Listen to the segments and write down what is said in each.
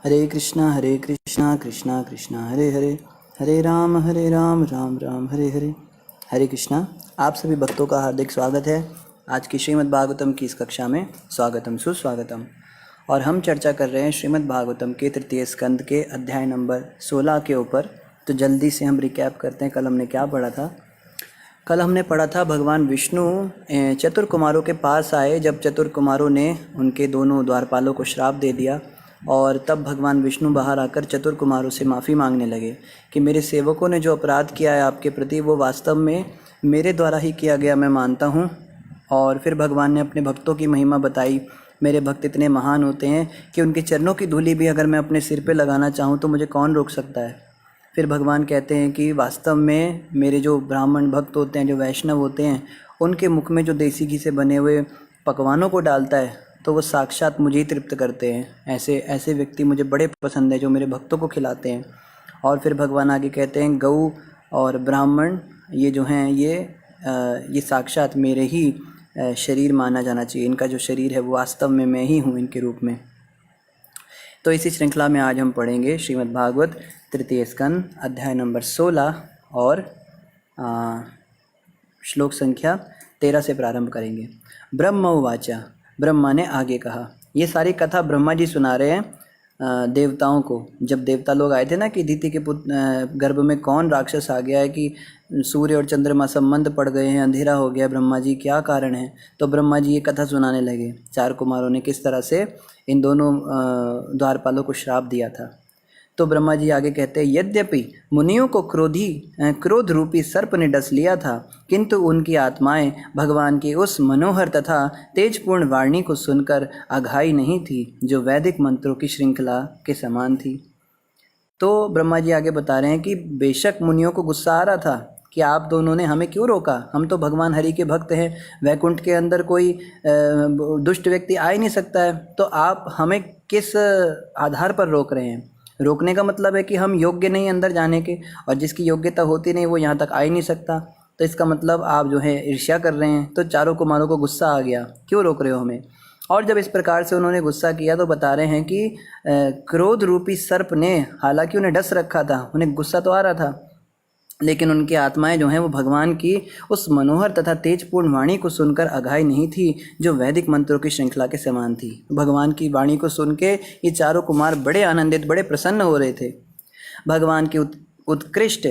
हरे कृष्णा कृष्णा कृष्णा हरे हरे, हरे राम राम राम हरे हरे। हरे कृष्णा। आप सभी भक्तों का हार्दिक स्वागत है आज की श्रीमद् भागवतम की इस कक्षा में। स्वागतम सुस्वागतम। और हम चर्चा कर रहे हैं श्रीमद् भागवतम के तृतीय स्कंद के अध्याय नंबर 16 के ऊपर। तो जल्दी से हम रिकैप करते हैं, कल हमने क्या पढ़ा था। कल हमने पढ़ा था भगवान विष्णु चतुर कुमारों के पास आए जब चतुर कुमारों ने उनके दोनों द्वारपालों को श्राप दे दिया, और तब भगवान विष्णु बाहर आकर चतुर कुमारों से माफ़ी मांगने लगे कि मेरे सेवकों ने जो अपराध किया है आपके प्रति वो वास्तव में मेरे द्वारा ही किया गया, मैं मानता हूँ। और फिर भगवान ने अपने भक्तों की महिमा बताई। मेरे भक्त इतने महान होते हैं कि उनके चरणों की धूलि भी अगर मैं अपने सिर पे लगाना चाहूँ तो मुझे कौन रोक सकता है। फिर भगवान कहते हैं कि वास्तव में मेरे जो ब्राह्मण भक्त होते हैं, जो वैष्णव होते हैं, उनके मुख में जो देसी घी से बने हुए पकवानों को डालता है तो वो साक्षात मुझे ही तृप्त करते हैं। ऐसे व्यक्ति मुझे बड़े पसंद है जो मेरे भक्तों को खिलाते हैं। और फिर भगवान आगे कहते हैं गऊ और ब्राह्मण ये जो हैं ये साक्षात मेरे ही शरीर माना जाना चाहिए। इनका जो शरीर है वो वास्तव में मैं ही हूँ इनके रूप में। तो इसी श्रृंखला में आज हम पढ़ेंगे श्रीमद् भागवत तृतीय स्कंद अध्याय नंबर 16 और श्लोक संख्या 13 से प्रारंभ करेंगे। ब्रह्म उवाचा, ब्रह्मा ने आगे कहा। ये सारी कथा ब्रह्मा जी सुना रहे हैं देवताओं को। जब देवता लोग आए थे ना कि अदिति के गर्भ में कौन राक्षस आ गया है कि सूर्य और चंद्रमा संबंध पड़ गए हैं, अंधेरा हो गया, ब्रह्मा जी क्या कारण है। तो ब्रह्मा जी ये कथा सुनाने लगे चार कुमारों ने किस तरह से इन दोनों द्वारपालों को श्राप दिया था। तो ब्रह्मा जी आगे कहते हैं यद्यपि मुनियों को क्रोध रूपी सर्प ने डस लिया था, किंतु उनकी आत्माएं भगवान की उस मनोहर तथा तेजपूर्ण वाणी को सुनकर अघाई नहीं थी जो वैदिक मंत्रों की श्रृंखला के समान थी। तो ब्रह्मा जी आगे बता रहे हैं कि बेशक मुनियों को गुस्सा आ रहा था कि आप दोनों ने हमें क्यों रोका, हम तो भगवान हरि के भक्त हैं, वैकुंठ के अंदर कोई दुष्ट व्यक्ति आ ही नहीं सकता है, तो आप हमें किस आधार पर रोक रहे हैं। रोकने का मतलब है कि हम योग्य नहीं अंदर जाने के, और जिसकी योग्यता होती नहीं वो यहाँ तक आ ही नहीं सकता। तो इसका मतलब आप जो है ईर्ष्या कर रहे हैं। तो चारों कुमारों को गुस्सा आ गया, क्यों रोक रहे हो हमें। और जब इस प्रकार से उन्होंने गुस्सा किया तो बता रहे हैं कि क्रोध रूपी सर्प ने, हालांकि उन्हें डस रखा था, उन्हें गुस्सा तो आ रहा था, लेकिन उनकी आत्माएं जो हैं वो भगवान की उस मनोहर तथा तेजपूर्ण वाणी को सुनकर अघाई नहीं थी जो वैदिक मंत्रों की श्रृंखला के समान थी। भगवान की वाणी को सुन के ये चारों कुमार बड़े आनंदित, बड़े प्रसन्न हो रहे थे। भगवान की उत्कृष्ट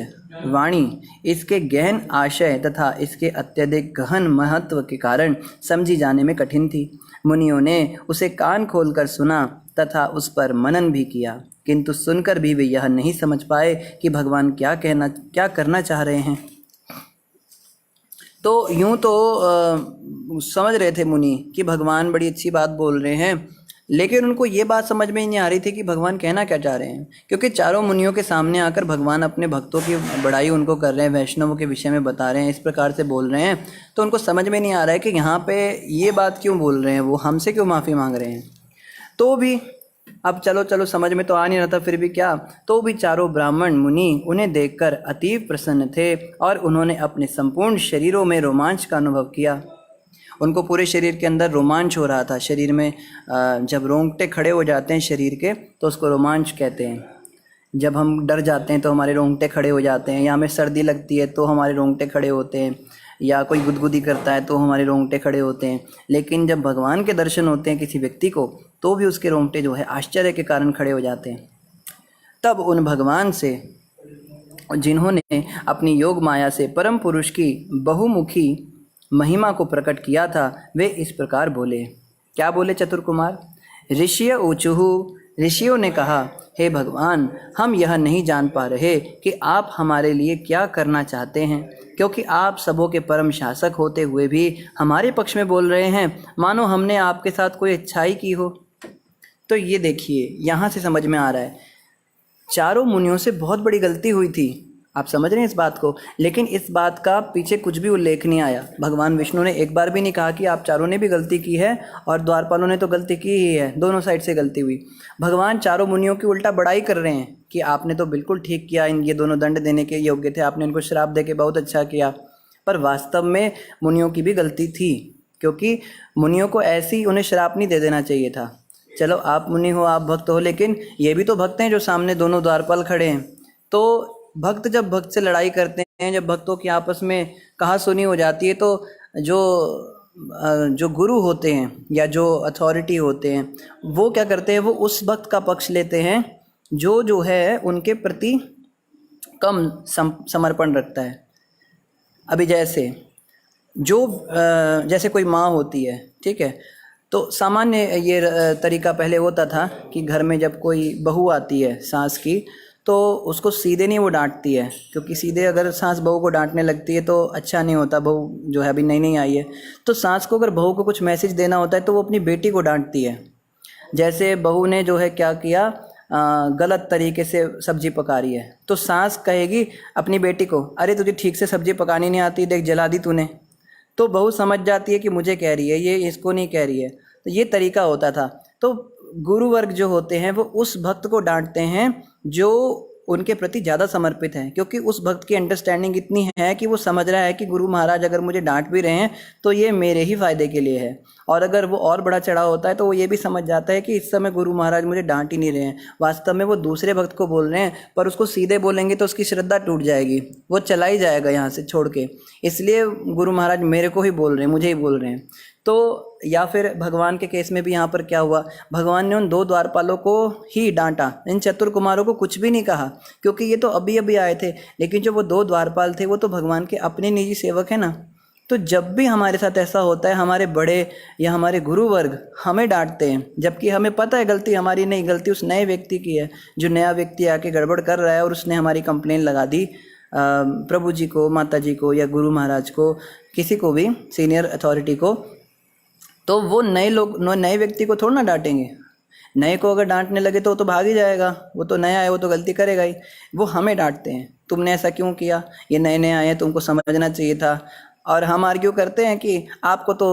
वाणी, इसके गहन आशय तथा इसके अत्यधिक गहन महत्व के कारण समझी जाने में कठिन थी। मुनियों ने उसे कान खोलकर सुना तथा उस पर मनन भी किया, किंतु सुनकर भी वे यह नहीं समझ पाए कि भगवान क्या करना चाह रहे हैं। तो यूं तो समझ रहे थे मुनि कि भगवान बड़ी अच्छी बात बोल रहे हैं, लेकिन उनको ये बात समझ में ही नहीं आ रही थी कि भगवान कहना क्या चाह रहे हैं। क्योंकि चारों मुनियों के सामने आकर भगवान अपने भक्तों की बड़ाई उनको कर रहे हैं, वैष्णवों के विषय में बता रहे हैं, इस प्रकार से बोल रहे हैं, तो उनको समझ में नहीं आ रहा है कि यहाँ पे ये बात क्यों बोल रहे हैं, वो हमसे क्यों माफ़ी मांग रहे हैं। तो भी अब चलो समझ में तो आ नहीं रहा था, फिर भी क्या, तो भी चारों ब्राह्मण मुनि उन्हें देखकर अतीव प्रसन्न थे और उन्होंने अपने संपूर्ण शरीरों में रोमांच का अनुभव किया। उनको पूरे शरीर के अंदर रोमांच हो रहा था। शरीर में जब रोंगटे खड़े हो जाते हैं शरीर के तो उसको रोमांच कहते हैं। जब हम डर जाते हैं तो हमारे रोंगटे खड़े हो जाते हैं, या हमें सर्दी लगती है तो हमारे रोंगटे खड़े होते हैं, या कोई गुदगुदी करता है तो हमारे रोंगटे खड़े होते हैं। लेकिन जब भगवान के दर्शन होते हैं किसी व्यक्ति को तो भी उसके रोंगटे जो है आश्चर्य के कारण खड़े हो जाते हैं। तब उन भगवान से जिन्होंने अपनी योग माया से परम पुरुष की बहुमुखी महिमा को प्रकट किया था, वे इस प्रकार बोले। क्या बोले चतुर कुमार। ऋषिय ऊचुहु, ऋषियों ने कहा, हे भगवान, हम यह नहीं जान पा रहे कि आप हमारे लिए क्या करना चाहते हैं, क्योंकि आप सबों के परम शासक होते हुए भी हमारे पक्ष में बोल रहे हैं, मानो हमने आपके साथ कोई अच्छाई की हो। तो ये देखिए, यहाँ से समझ में आ रहा है चारों मुनियों से बहुत बड़ी गलती हुई थी। आप समझ रहे हैं इस बात को, लेकिन इस बात का पीछे कुछ भी उल्लेख नहीं आया। भगवान विष्णु ने एक बार भी नहीं कहा कि आप चारों ने भी गलती की है और द्वारपालों ने तो गलती की ही है, दोनों साइड से गलती हुई। भगवान चारों मुनियों की उल्टा बड़ाई कर रहे हैं कि आपने तो बिल्कुल ठीक किया, ये दोनों दंड देने के योग्य थे, आपने इनको श्राप दे के बहुत अच्छा किया। पर वास्तव में मुनियों की भी गलती थी, क्योंकि मुनियों को ऐसी उन्हें श्राप नहीं दे देना चाहिए था। चलो आप मुनि हो, आप भक्त हो, लेकिन ये भी तो भक्त हैं जो सामने दोनों द्वारपाल खड़े हैं। तो भक्त जब भक्त से लड़ाई करते हैं, जब भक्तों की आपस में कहा सुनी हो जाती है, तो जो जो गुरु होते हैं या जो अथॉरिटी होते हैं वो क्या करते हैं, वो उस भक्त का पक्ष लेते हैं जो है उनके प्रति कम समर्पण रखता है। अभी जैसे कोई माँ होती है, ठीक है, तो सामान्य ये तरीका पहले होता था कि घर में जब कोई बहू आती है सास की, तो उसको सीधे नहीं वो डांटती है, क्योंकि सीधे अगर सास बहू को डांटने लगती है तो अच्छा नहीं होता। बहू जो है अभी नई नई आई है, तो सास को अगर बहू को कुछ मैसेज देना होता है तो वो अपनी बेटी को डांटती है। जैसे बहू ने जो है क्या किया, गलत तरीके से सब्जी पका रही है, तो सास कहेगी अपनी बेटी को, अरे तुझे ठीक से सब्जी पकानी नहीं आती, देख जला दी तूने। तो बहू समझ जाती है कि मुझे कह रही है, ये इसको नहीं कह रही है। तो ये तरीका होता था। तो गुरु वर्ग जो होते हैं वो उस भक्त को डांटते हैं जो उनके प्रति ज़्यादा समर्पित हैं, क्योंकि उस भक्त की अंडरस्टैंडिंग इतनी है कि वो समझ रहा है कि गुरु महाराज अगर मुझे डांट भी रहे हैं तो ये मेरे ही फ़ायदे के लिए है। और अगर वो और बड़ा चढ़ा होता है तो वो ये भी समझ जाता है कि इस समय गुरु महाराज मुझे डांट ही नहीं रहे हैं, वास्तव में वो दूसरे भक्त को बोल रहे हैं, पर उसको सीधे बोलेंगे तो उसकी श्रद्धा टूट जाएगी, वो चला ही जाएगा यहाँ से छोड़ के। इसलिए गुरु महाराज मेरे को ही बोल रहे हैं, मुझे ही बोल रहे हैं। तो या फिर भगवान के केस में भी यहाँ पर क्या हुआ, भगवान ने उन 2 द्वारपालों को ही डांटा, इन चतुर कुमारों को कुछ भी नहीं कहा, क्योंकि ये तो अभी अभी आए थे। लेकिन जो वो 2 द्वारपाल थे वो तो भगवान के अपने निजी सेवक हैं ना। तो जब भी हमारे साथ ऐसा होता है, हमारे बड़े या हमारे गुरु वर्ग हमें डांटते हैं, जबकि हमें पता है गलती हमारी नहीं, गलती उस नए व्यक्ति की है, जो नया व्यक्ति आके गड़बड़ कर रहा है और उसने हमारी कंप्लेन लगा दी प्रभु जी को, माता जी को या गुरु महाराज को, किसी को भी सीनियर अथॉरिटी को, तो वो नए व्यक्ति को थोड़ा ना डांटेंगे। नए को अगर डांटने लगे तो वो तो भाग ही जाएगा, वो तो नया है, वो तो गलती करेगा ही। वो हमें डांटते हैं, तुमने ऐसा क्यों किया, ये नए नए आए हैं, तुमको समझना चाहिए था। और हम आर्ग्यू करते हैं कि आपको तो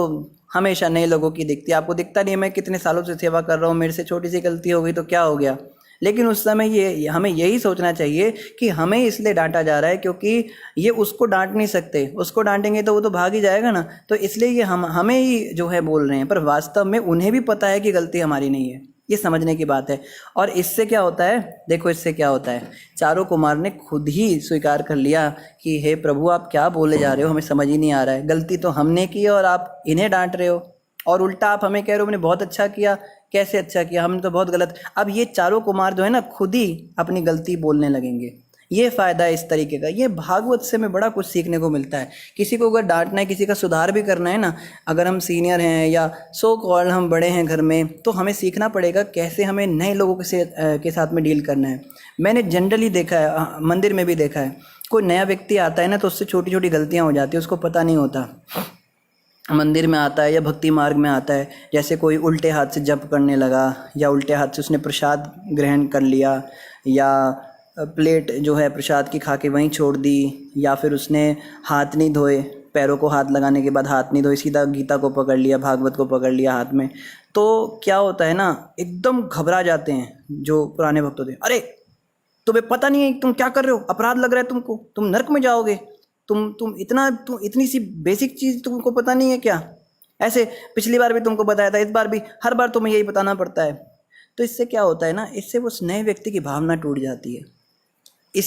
हमेशा नए लोगों की दिखती है, आपको दिखता नहीं है मैं कितने सालों से सेवा कर रहा हूँ, मेरे से छोटी सी गलती हो गई तो क्या हो गया। लेकिन उस समय ये हमें यही सोचना चाहिए कि हमें इसलिए डांटा जा रहा है क्योंकि ये उसको डांट नहीं सकते, उसको डांटेंगे तो वो तो भाग ही जाएगा ना। तो इसलिए ये हमें ही जो है बोल रहे हैं, पर वास्तव में उन्हें भी पता है कि गलती हमारी नहीं है। ये समझने की बात है। और इससे क्या होता है, देखो इससे क्या होता है, चारों कुमार ने खुद ही स्वीकार कर लिया कि हे प्रभु आप क्या बोले जा रहे हो, हमें समझ ही नहीं आ रहा है, गलती तो हमने की है और आप इन्हें डांट रहे हो, और उल्टा आप हमें कह रहे हो हमने बहुत अच्छा किया। कैसे अच्छा किया, हमने तो बहुत गलत। अब ये चारों कुमार जो है ना खुद ही अपनी गलती बोलने लगेंगे। ये फ़ायदा है इस तरीके का। ये भागवत से हमें बड़ा कुछ सीखने को मिलता है। किसी को अगर डांटना है, किसी का सुधार भी करना है ना, अगर हम सीनियर हैं या सो कॉल्ड हम बड़े हैं घर में, तो हमें सीखना पड़ेगा कैसे हमें नए लोगों के साथ में डील करना है। मैंने जनरली देखा है, मंदिर में भी देखा है, कोई नया व्यक्ति आता है ना तो उससे छोटी छोटी गलतियाँ हो जाती है, उसको पता नहीं होता। मंदिर में आता है या भक्ति मार्ग में आता है, जैसे कोई उल्टे हाथ से जप करने लगा या उल्टे हाथ से उसने प्रसाद ग्रहण कर लिया या प्लेट जो है प्रसाद की खा के वहीं छोड़ दी, या फिर उसने हाथ नहीं धोए, पैरों को हाथ लगाने के बाद हाथ नहीं धोए, सीधा गीता को पकड़ लिया, भागवत को पकड़ लिया हाथ में। तो क्या होता है ना, एकदम घबरा जाते हैं जो पुराने भक्त होते हैं। अरे तुम्हें पता नहीं है तुम क्या कर रहे हो, अपराध लग रहा है तुमको, तुम नरक में जाओगे, तुम इतनी सी बेसिक चीज़ तुमको पता नहीं है क्या। ऐसे पिछली बार भी तुमको बताया था, इस बार भी, हर बार तुम्हें यही बताना पड़ता है। तो इससे क्या होता है ना, इससे उस नए व्यक्ति की भावना टूट जाती है।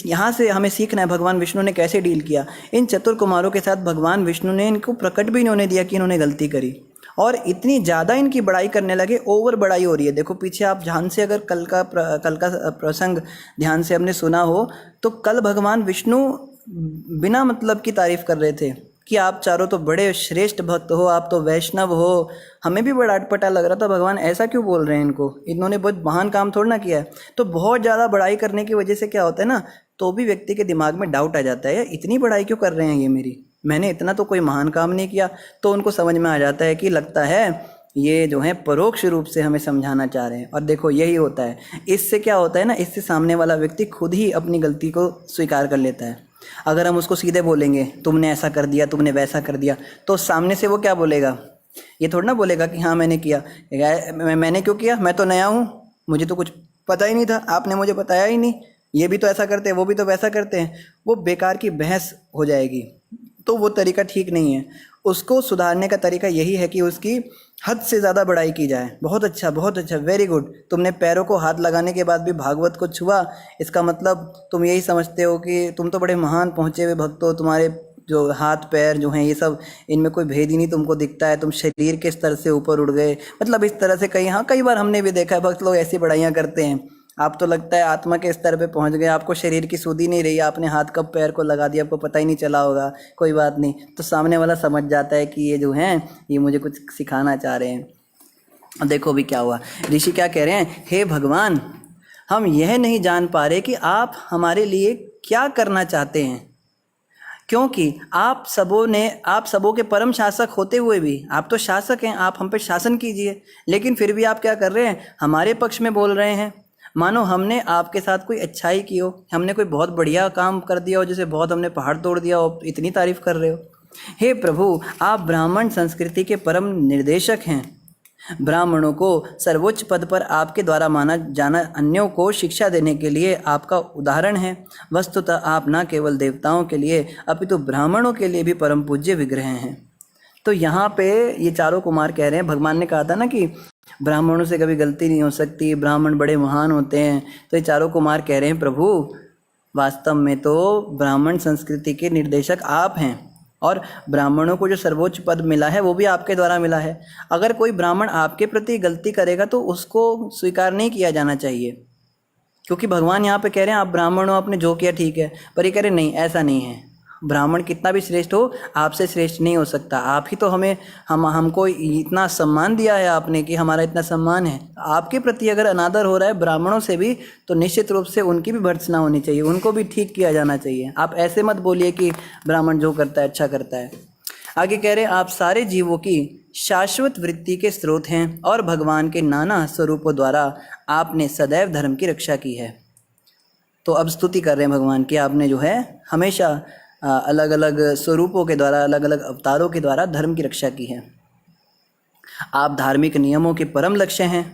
यहाँ से हमें सीखना है भगवान विष्णु ने कैसे डील किया इन चतुर कुमारों के साथ। भगवान विष्णु ने इनको प्रकट भी इन्होंने दिया कि इन्होंने गलती करी, और इतनी ज़्यादा इनकी बड़ाई करने लगे, ओवर बड़ाई हो रही है। देखो पीछे आप ध्यान से अगर कल का प्रसंग ध्यान से हमने सुना हो, तो कल भगवान विष्णु बिना मतलब की तारीफ कर रहे थे कि आप चारों तो बड़े श्रेष्ठ भक्त हो, आप तो वैष्णव हो। हमें भी बड़ा अटपटा लग रहा था, भगवान ऐसा क्यों बोल रहे हैं इनको, इन्होंने बहुत महान काम थोड़ा ना किया है। तो बहुत ज़्यादा बड़ाई करने की वजह से क्या होता है ना, तो भी व्यक्ति के दिमाग में डाउट आ जाता है, इतनी बड़ाई क्यों कर रहे हैं ये मेरी, मैंने इतना तो कोई महान काम नहीं किया। तो उनको समझ में आ जाता है कि लगता है ये जो है परोक्ष रूप से हमें समझाना चाह रहे हैं। और देखो यही होता है, इससे क्या होता है ना, इससे सामने वाला व्यक्ति खुद ही अपनी गलती को स्वीकार कर लेता है। अगर हम उसको सीधे बोलेंगे तुमने ऐसा कर दिया, तुमने वैसा कर दिया, तो सामने से वो क्या बोलेगा, ये थोड़ा ना बोलेगा कि हाँ मैंने किया, मैंने क्यों किया, मैं तो नया हूँ, मुझे तो कुछ पता ही नहीं था, आपने मुझे बताया ही नहीं, ये भी तो ऐसा करते हैं, वो भी तो वैसा करते हैं। वो बेकार की बहस हो जाएगी। तो वो तरीका ठीक नहीं है। उसको सुधारने का तरीका यही है कि उसकी हद से ज़्यादा बड़ाई की जाए। बहुत अच्छा, वेरी गुड। तुमने पैरों को हाथ लगाने के बाद भी भागवत को छुआ, इसका मतलब तुम यही समझते हो कि तुम तो बड़े महान पहुँचे हुए भक्त हो, तुम्हारे जो हाथ पैर जो हैं ये सब, इनमें कोई भेद ही नहीं तुमको दिखता है, तुम शरीर के स्तर से ऊपर उड़ गए। मतलब इस तरह से कई बार हमने भी देखा है भक्त लोग ऐसी बड़ाइयाँ करते हैं। आप तो लगता है आत्मा के स्तर पे पहुंच गए, आपको शरीर की सूधी नहीं रही, आपने हाथ कब पैर को लगा दिया, आपको पता ही नहीं चला होगा। कोई बात नहीं, तो सामने वाला समझ जाता है कि ये जो हैं ये मुझे कुछ सिखाना चाह रहे हैं। अब देखो भी क्या हुआ, ऋषि क्या कह रहे हैं, हे भगवान, हम यह नहीं जान पा रहे कि आप हमारे लिए क्या करना चाहते हैं, क्योंकि आप सबों के परम शासक होते हुए भी, आप तो शासक हैं, आप हम पे शासन कीजिए, लेकिन फिर भी आप क्या कर रहे हैं, हमारे पक्ष में बोल रहे हैं, मानो हमने आपके साथ कोई अच्छाई की हो, हमने कोई बहुत बढ़िया काम कर दिया हो, जैसे बहुत हमने पहाड़ तोड़ दिया हो, इतनी तारीफ कर रहे हो। हे प्रभु, आप ब्राह्मण संस्कृति के परम निर्देशक हैं, ब्राह्मणों को सर्वोच्च पद पर आपके द्वारा माना जाना अन्यों को शिक्षा देने के लिए आपका उदाहरण है। वस्तुतः आप न केवल देवताओं के लिए अपितु ब्राह्मणों के लिए भी परम पूज्य विग्रह हैं। तो यहाँ पे ये चारों कुमार कह रहे हैं, भगवान ने कहा था ना कि ब्राह्मणों से कभी गलती नहीं हो सकती, ब्राह्मण बड़े महान होते हैं, तो ये चारों कुमार कह रहे हैं प्रभु वास्तव में तो ब्राह्मण संस्कृति के निर्देशक आप हैं, और ब्राह्मणों को जो सर्वोच्च पद मिला है वो भी आपके द्वारा मिला है। अगर कोई ब्राह्मण आपके प्रति गलती करेगा तो उसको स्वीकार नहीं किया जाना चाहिए, क्योंकि भगवान यहाँ पे कह रहे हैं आप ब्राह्मण हो, आपने जो किया ठीक है, पर ये कह रहे नहीं, ऐसा नहीं है, ब्राह्मण कितना भी श्रेष्ठ हो आपसे श्रेष्ठ नहीं हो सकता। आप ही तो हमको इतना सम्मान दिया है आपने कि हमारा इतना सम्मान है, आपके प्रति अगर अनादर हो रहा है ब्राह्मणों से भी, तो निश्चित रूप से उनकी भी भर्त्सना होनी चाहिए, उनको भी ठीक किया जाना चाहिए। आप ऐसे मत बोलिए कि ब्राह्मण जो करता है अच्छा करता है। आगे कह रहे हैं आप सारे जीवों की शाश्वत वृत्ति के स्रोत हैं और भगवान के नाना स्वरूपों द्वारा आपने सदैव धर्म की रक्षा की है। तो अब स्तुति कर रहे हैं भगवान की, आपने जो है हमेशा अलग अलग स्वरूपों के द्वारा, अलग अलग अवतारों के द्वारा धर्म की रक्षा की है। आप धार्मिक नियमों के परम लक्ष्य हैं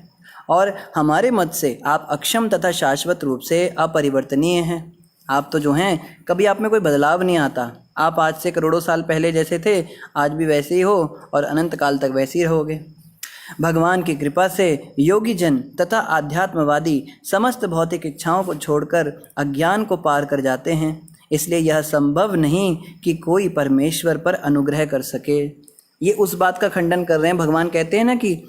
और हमारे मत से आप अक्षम तथा शाश्वत रूप से अपरिवर्तनीय हैं। आप तो जो हैं कभी आप में कोई बदलाव नहीं आता, आप आज से करोड़ों साल पहले जैसे थे आज भी वैसे ही हो और अनंत काल तक वैसे ही रहोगे। भगवान की कृपा से योगी जन तथा आध्यात्मवादी समस्त भौतिक इच्छाओं को छोड़कर अज्ञान को पार कर जाते हैं, इसलिए यह संभव नहीं कि कोई परमेश्वर पर अनुग्रह कर सके। ये उस बात का खंडन कर रहे हैं, भगवान कहते हैं ना कि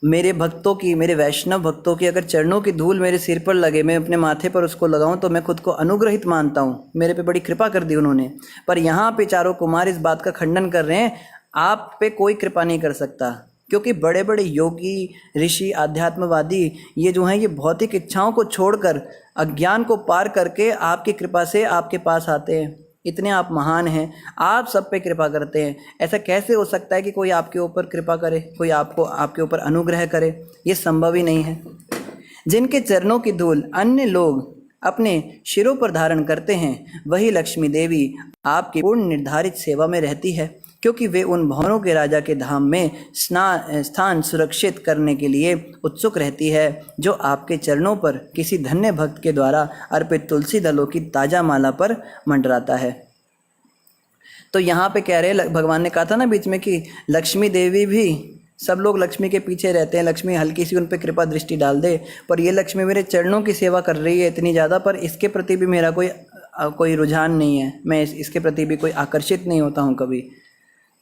मेरे भक्तों की, मेरे वैष्णव भक्तों की अगर चरणों की धूल मेरे सिर पर लगे, मैं अपने माथे पर उसको लगाऊं तो मैं खुद को अनुग्रहित मानता हूँ, मेरे पे बड़ी कृपा कर दी उन्होंने। पर यहाँ पे चारों कुमार इस बात का खंडन कर रहे हैं, आप पे कोई कृपा नहीं कर सकता, क्योंकि बड़े बड़े योगी ऋषि आध्यात्मवादी ये जो हैं ये भौतिक इच्छाओं को छोड़कर अज्ञान को पार करके आपकी कृपा से आपके पास आते हैं। इतने आप महान हैं, आप सब पे कृपा करते हैं, ऐसा कैसे हो सकता है कि कोई आपके ऊपर कृपा करे, कोई आपके ऊपर अनुग्रह करे, ये संभव ही नहीं है। जिनके चरणों की धूल अन्य लोग अपने शिरों पर धारण करते हैं, वही लक्ष्मी देवी आपकी पूर्ण निर्धारित सेवा में रहती है, क्योंकि वे उन भवनों के राजा के धाम में स्थान सुरक्षित करने के लिए उत्सुक रहती है, जो आपके चरणों पर किसी धन्य भक्त के द्वारा अर्पित तुलसी दलों की ताजा माला पर मंडराता है। तो यहाँ पे कह रहे हैं, भगवान ने कहा था ना बीच में कि लक्ष्मी देवी भी, सब लोग लक्ष्मी के पीछे रहते हैं, लक्ष्मी हल्की सी उन पर कृपा दृष्टि डाल दे, पर ये लक्ष्मी मेरे चरणों की सेवा कर रही है इतनी ज़्यादा, पर इसके प्रति भी मेरा कोई रुझान नहीं है, मैं इसके प्रति भी कोई आकर्षित नहीं होता हूँ कभी।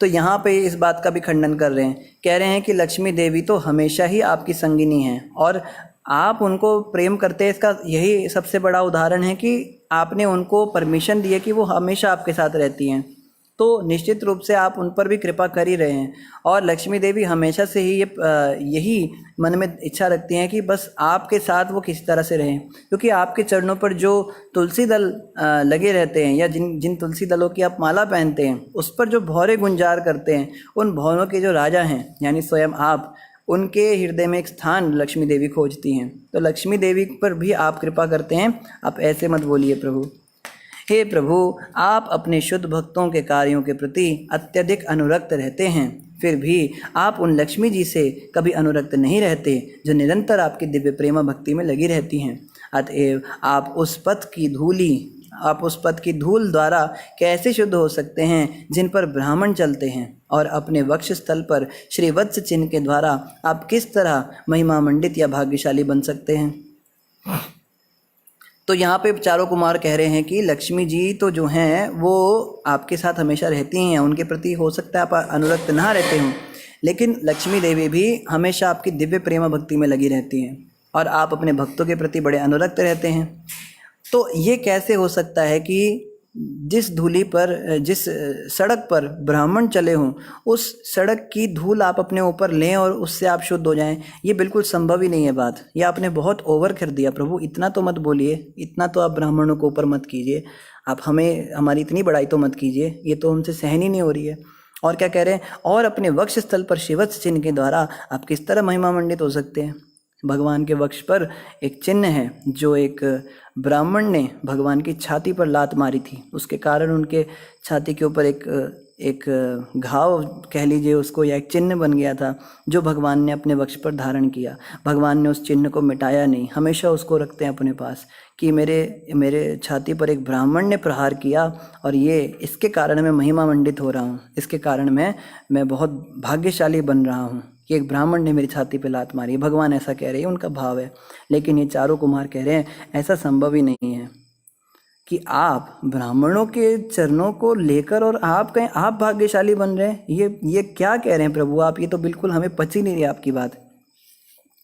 तो यहाँ पे इस बात का भी खंडन कर रहे हैं, कह रहे हैं कि लक्ष्मी देवी तो हमेशा ही आपकी संगिनी हैं और आप उनको प्रेम करते हैं। इसका यही सबसे बड़ा उदाहरण है कि आपने उनको परमिशन दी है कि वो हमेशा आपके साथ रहती हैं, तो निश्चित रूप से आप उन पर भी कृपा कर ही रहे हैं। और लक्ष्मी देवी हमेशा से ही यही मन में इच्छा रखती हैं कि बस आपके साथ वो किसी तरह से रहें, क्योंकि आपके चरणों पर जो तुलसी दल लगे रहते हैं या जिन तुलसी दलों की आप माला पहनते हैं, उस पर जो भौरे गुंजार करते हैं, उन भौरों के जो राजा हैं यानी स्वयं आप, उनके हृदय में एक स्थान लक्ष्मी देवी खोजती हैं। तो लक्ष्मी देवी पर भी आप कृपा करते हैं, आप ऐसे मत बोलिए प्रभु। हे प्रभु, आप अपने शुद्ध भक्तों के कार्यों के प्रति अत्यधिक अनुरक्त रहते हैं, फिर भी आप उन लक्ष्मी जी से कभी अनुरक्त नहीं रहते जो निरंतर आपकी दिव्य प्रेम भक्ति में लगी रहती हैं। अतएव आप उस पथ की धूली आप उस पद की धूल द्वारा कैसे शुद्ध हो सकते हैं जिन पर ब्राह्मण चलते हैं, और अपने वक्ष स्थल पर श्रीवत्स चिन्ह के द्वारा आप किस तरह महिमा मंडित या भाग्यशाली बन सकते हैं। तो यहाँ पे चारों कुमार कह रहे हैं कि लक्ष्मी जी तो जो हैं वो आपके साथ हमेशा रहती हैं, उनके प्रति हो सकता है आप अनुरक्त ना रहते हों, लेकिन लक्ष्मी देवी भी हमेशा आपकी दिव्य प्रेम भक्ति में लगी रहती हैं और आप अपने भक्तों के प्रति बड़े अनुरक्त रहते हैं। तो ये कैसे हो सकता है कि जिस धूलि पर, जिस सड़क पर ब्राह्मण चले हों, उस सड़क की धूल आप अपने ऊपर लें और उससे आप शुद्ध हो जाएं? ये बिल्कुल संभव ही नहीं है बात। ये आपने बहुत ओवर कर दिया प्रभु, इतना तो मत बोलिए, इतना तो आप ब्राह्मणों को ऊपर मत कीजिए, आप हमारी इतनी बड़ाई तो मत कीजिए, ये तो हमसे सहन ही नहीं हो रही है। और क्या कह रहे हैं, और अपने वक्ष स्थल पर शिवत्स चिन्ह के द्वारा आप किस तरह महिमा मंडित हो सकते हैं। भगवान के वक्ष पर एक चिन्ह है जो एक ब्राह्मण ने भगवान की छाती पर लात मारी थी, उसके कारण उनके छाती के ऊपर एक घाव कह लीजिए उसको, या एक चिन्ह बन गया था जो भगवान ने अपने वक्ष पर धारण किया। भगवान ने उस चिन्ह को मिटाया नहीं, हमेशा उसको रखते हैं अपने पास कि मेरे छाती पर एक ब्राह्मण ने प्रहार किया और इसके कारण मैं महिमा मंडित हो रहा हूँ, इसके कारण मैं बहुत भाग्यशाली बन रहा हूँ कि एक ब्राह्मण ने मेरी छाती पे लात मारी। भगवान ऐसा कह रहे हैं, उनका भाव है। लेकिन ये चारों कुमार कह रहे हैं ऐसा संभव ही नहीं है कि आप ब्राह्मणों के चरणों को लेकर और आप कहें आप भाग्यशाली बन रहे हैं। ये क्या कह रहे हैं प्रभु आप, ये तो बिल्कुल हमें पच ही नहीं रही आपकी बात।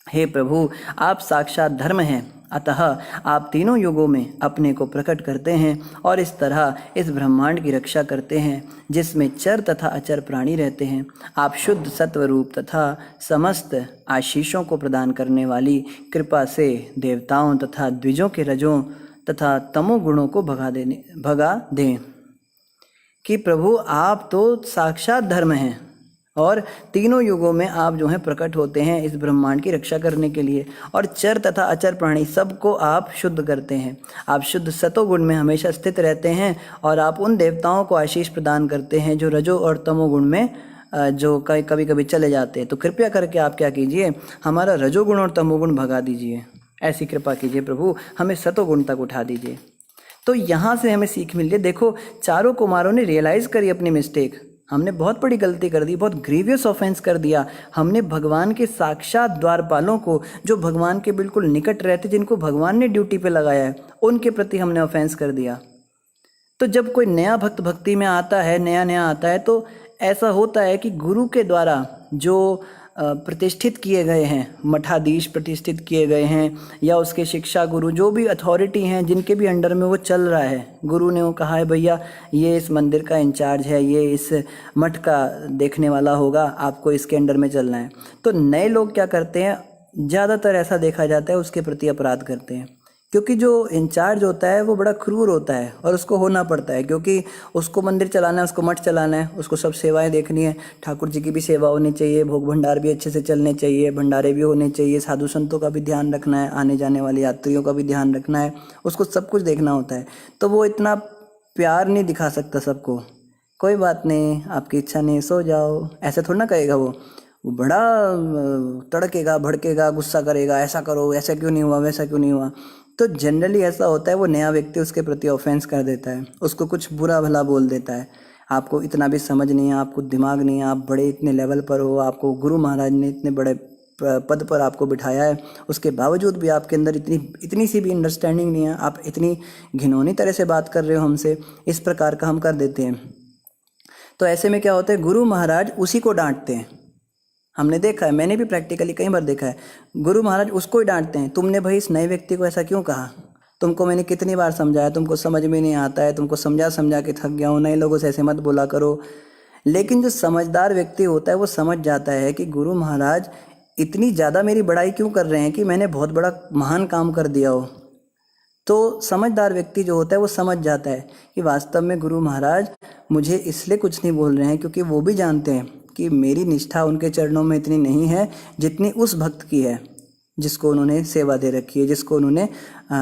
हे प्रभु, आप साक्षात धर्म हैं, अतः आप तीनों युगों में अपने को प्रकट करते हैं और इस तरह इस ब्रह्मांड की रक्षा करते हैं जिसमें चर तथा अचर प्राणी रहते हैं। आप शुद्ध सत्व रूप तथा समस्त आशीषों को प्रदान करने वाली कृपा से देवताओं तथा द्विजों के रजों तथा तमोगुणों को भगा दें। कि प्रभु आप तो साक्षात धर्म हैं और तीनों युगों में आप जो हैं प्रकट होते हैं इस ब्रह्मांड की रक्षा करने के लिए, और चर तथा अचर प्राणी सबको आप शुद्ध करते हैं। आप शुद्ध सतोगुण में हमेशा स्थित रहते हैं और आप उन देवताओं को आशीष प्रदान करते हैं जो रजो और तमोगुण में जो कभी कभी चले जाते हैं। तो कृपया करके आप क्या कीजिए, हमारा रजोगुण और तमोगुण भगा दीजिए, ऐसी कृपा कीजिए प्रभु, हमें सतोगुण तक उठा दीजिए। तो यहाँ से हमें सीख मिल रही है। देखो चारों कुमारों ने रियलाइज़ करी अपनी मिस्टेक, हमने बहुत बड़ी गलती कर दी, बहुत ग्रीवियस ऑफेंस कर दिया। हमने भगवान के साक्षात द्वारपालों को, जो भगवान के बिल्कुल निकट रहते, जिनको भगवान ने ड्यूटी पे लगाया है, उनके प्रति हमने ऑफेंस कर दिया। तो जब कोई नया भक्त भक्ति में आता है, नया आता है, तो ऐसा होता है कि गुरु के द्वारा जो प्रतिष्ठित किए गए हैं, मठाधीश प्रतिष्ठित किए गए हैं, या उसके शिक्षा गुरु, जो भी अथॉरिटी हैं जिनके भी अंडर में वो चल रहा है, गुरु ने वो कहा है भैया ये इस मंदिर का इंचार्ज है, ये इस मठ का देखने वाला होगा, आपको इसके अंडर में चलना है। तो नए लोग क्या करते हैं, ज़्यादातर ऐसा देखा जाता है उसके प्रति अपराध करते हैं, क्योंकि जो इंचार्ज होता है वो बड़ा क्रूर होता है और उसको होना पड़ता है, क्योंकि उसको मंदिर चलाना है, उसको मठ चलाना है, उसको सब सेवाएं देखनी है। ठाकुर जी की भी सेवा होनी चाहिए, भोग भंडार भी अच्छे से चलने चाहिए, भंडारे भी होने चाहिए, साधु संतों का भी ध्यान रखना है, आने जाने वाले यात्रियों का भी ध्यान रखना है, उसको सब कुछ देखना होता है। तो वो इतना प्यार नहीं दिखा सकता सबको, कोई बात नहीं आपकी इच्छा नहीं सो जाओ, ऐसा थोड़ा ना कहेगा वो बड़ा तड़केगा, भड़केगा, गुस्सा करेगा, ऐसा करो, ऐसा क्यों नहीं हुआ, वैसा क्यों नहीं हुआ। तो जनरली ऐसा होता है, वो नया व्यक्ति उसके प्रति ऑफेंस कर देता है, उसको कुछ बुरा भला बोल देता है, आपको इतना भी समझ नहीं है, आपको दिमाग नहीं है, आप बड़े इतने लेवल पर हो, आपको गुरु महाराज ने इतने बड़े पद पर आपको बिठाया है, उसके बावजूद भी आपके अंदर इतनी सी भी अंडरस्टैंडिंग नहीं है, आप इतनी घिनौनी तरह से बात कर रहे हो हमसे, इस प्रकार का हम कर देते हैं। तो ऐसे में क्या होता है, गुरु महाराज उसी को डांटते हैं। हमने देखा है, मैंने भी प्रैक्टिकली कई बार देखा है, गुरु महाराज उसको ही डांटते हैं, तुमने भाई इस नए व्यक्ति को ऐसा क्यों कहा, तुमको मैंने कितनी बार समझाया, तुमको समझ में नहीं आता है, तुमको समझा के थक गया हूँ, नए लोगों से ऐसे मत बोला करो। लेकिन जो समझदार व्यक्ति होता है वो समझ जाता है कि गुरु महाराज इतनी ज़्यादा मेरी बड़ाई क्यों कर रहे हैं कि मैंने बहुत बड़ा महान काम कर दिया हो। तो समझदार व्यक्ति जो होता है वो समझ जाता है कि वास्तव में गुरु महाराज मुझे इसलिए कुछ नहीं बोल रहे हैं क्योंकि वो भी जानते हैं कि मेरी निष्ठा उनके चरणों में इतनी नहीं है जितनी उस भक्त की है, जिसको उन्होंने सेवा दे रखी है, जिसको उन्होंने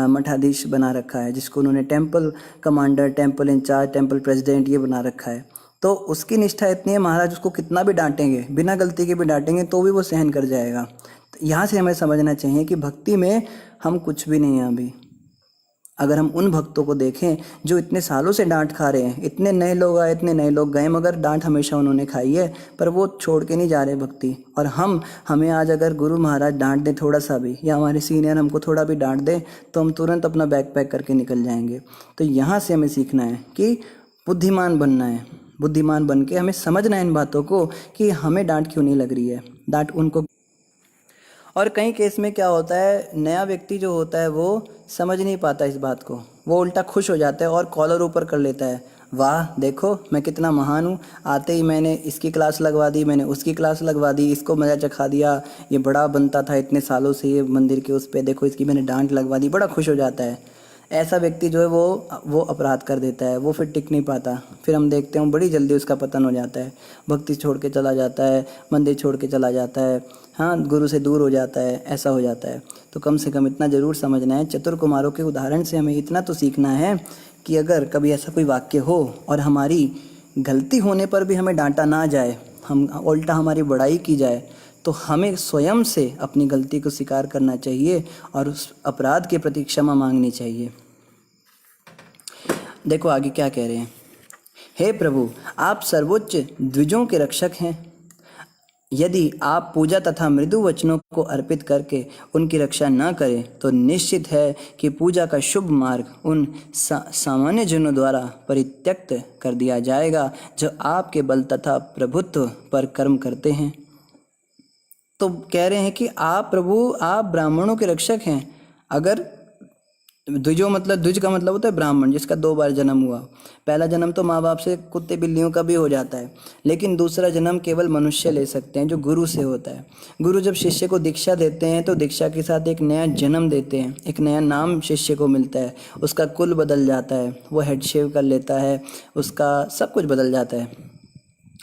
मठाधीश बना रखा है, जिसको उन्होंने temple commander, temple incharge, temple president ये बना रखा है। तो उसकी निष्ठा इतनी है, महाराज उसको कितना भी डांटेंगे, बिना गलती के भी डांटेंगे तो भी वो सहन कर जाएगा। तो यहाँ से हमें समझना चाहिए कि भक्ति में हम कुछ भी नहीं हैं अभी, अगर हम उन भक्तों को देखें जो इतने सालों से डांट खा रहे हैं, इतने नए लोग आए, इतने नए लोग गए, मगर डांट हमेशा उन्होंने खाई है, पर वो छोड़ के नहीं जा रहे भक्ति। और हमें आज अगर गुरु महाराज डांट दें थोड़ा सा भी, या हमारे सीनियर हमको थोड़ा भी डांट दें, तो हम तुरंत अपना बैग पैक करके निकल जाएंगे। तो यहाँ से हमें सीखना है कि बुद्धिमान बनना है, बुद्धिमान बन के हमें समझना है इन बातों को कि हमें डांट क्यों नहीं लग रही है, डांट उनको। और कई केस में क्या होता है, नया व्यक्ति जो होता है वो समझ नहीं पाता इस बात को, वो उल्टा खुश हो जाता है और कॉलर ऊपर कर लेता है, वाह देखो मैं कितना महान हूँ, आते ही मैंने इसकी क्लास लगवा दी, मैंने उसकी क्लास लगवा दी, इसको मज़ा चखा दिया, ये बड़ा बनता था इतने सालों से ये मंदिर के उस पे, देखो इसकी मैंने डांट लगवा दी, बड़ा खुश हो जाता है। ऐसा व्यक्ति जो है वो अपराध कर देता है, वो फिर टिक नहीं पाता, फिर हम देखते हैं बड़ी जल्दी उसका पतन हो जाता है, भक्ति छोड़ के चला जाता है, मंदिर छोड़ के चला जाता है, हाँ गुरु से दूर हो जाता है, ऐसा हो जाता है। तो कम से कम इतना ज़रूर समझना है, चतुर कुमारों के उदाहरण से हमें इतना तो सीखना है कि अगर कभी ऐसा कोई वाक्य हो और हमारी गलती होने पर भी हमें डांटा ना जाए, हम उल्टा हमारी बड़ाई की जाए, तो हमें स्वयं से अपनी गलती को स्वीकार करना चाहिए और उस अपराध के प्रति क्षमा मांगनी चाहिए। देखो आगे क्या कह रहे हैं, हे प्रभु आप सर्वोच्च द्विजों के रक्षक हैं, यदि आप पूजा तथा मृदु वचनों को अर्पित करके उनकी रक्षा न करें तो निश्चित है कि पूजा का शुभ मार्ग उन सामान्य जनों द्वारा परित्यक्त कर दिया जाएगा जो आपके बल तथा प्रभुत्व पर कर्म करते हैं। तो कह रहे हैं कि आप प्रभु, आप ब्राह्मणों के रक्षक हैं। अगर द्विजो मतलब, द्विज का मतलब होता है ब्राह्मण जिसका 2 बार जन्म हुआ। पहला जन्म तो माँ बाप से कुत्ते बिल्लियों का भी हो जाता है, लेकिन दूसरा जन्म केवल मनुष्य ले सकते हैं जो गुरु से होता है। गुरु जब शिष्य को दीक्षा देते हैं तो दीक्षा के साथ एक नया जन्म देते हैं, एक नया नाम शिष्य को मिलता है, उसका कुल बदल जाता है, वो हेड शेव कर लेता है, उसका सब कुछ बदल जाता है,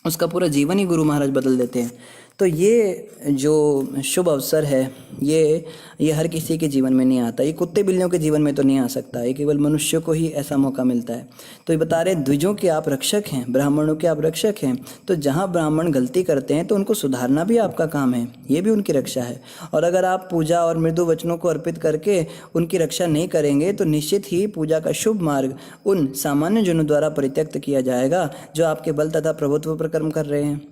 उसका पूरा जीवन ही गुरु महाराज बदल देते हैं। तो ये जो शुभ अवसर है ये हर किसी के जीवन में नहीं आता, ये कुत्ते बिल्लियों के जीवन में तो नहीं आ सकता, ये केवल मनुष्य को ही ऐसा मौका मिलता है। तो ये बता रहे द्विजों के आप रक्षक हैं, ब्राह्मणों के आप रक्षक हैं। तो जहाँ ब्राह्मण गलती करते हैं तो उनको सुधारना भी आपका काम है, ये भी उनकी रक्षा है। और अगर आप पूजा और मृदु वचनों को अर्पित करके उनकी रक्षा नहीं करेंगे तो निश्चित ही पूजा का शुभ मार्ग उन सामान्य जनों द्वारा परित्यक्त किया जाएगा जो आपके बल तथा प्रभुत्व पर कर्म कर रहे हैं।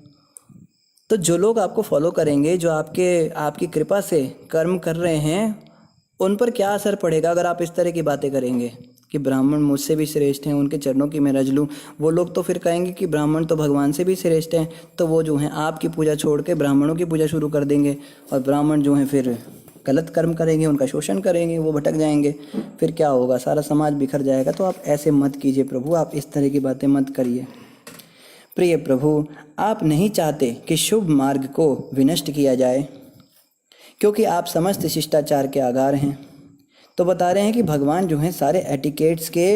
तो जो लोग आपको फॉलो करेंगे, जो आपकी कृपा से कर्म कर रहे हैं, उन पर क्या असर पड़ेगा अगर आप इस तरह की बातें करेंगे कि ब्राह्मण मुझसे भी श्रेष्ठ हैं, उनके चरणों की मैं रज लूँ। वो लोग तो फिर कहेंगे कि ब्राह्मण तो भगवान से भी श्रेष्ठ हैं, तो वो जो हैं आपकी पूजा छोड़ के ब्राह्मणों की पूजा शुरू कर देंगे, और ब्राह्मण जो हैं फिर गलत कर्म करेंगे, उनका शोषण करेंगे, वो भटक जाएंगे, फिर क्या होगा, सारा समाज बिखर जाएगा। तो आप ऐसे मत कीजिए प्रभु, आप इस तरह की बातें मत करिए। प्रिय प्रभु आप नहीं चाहते कि शुभ मार्ग को विनष्ट किया जाए, क्योंकि आप समस्त शिष्टाचार के आगार हैं। तो बता रहे हैं कि भगवान जो हैं सारे एटिकेट्स के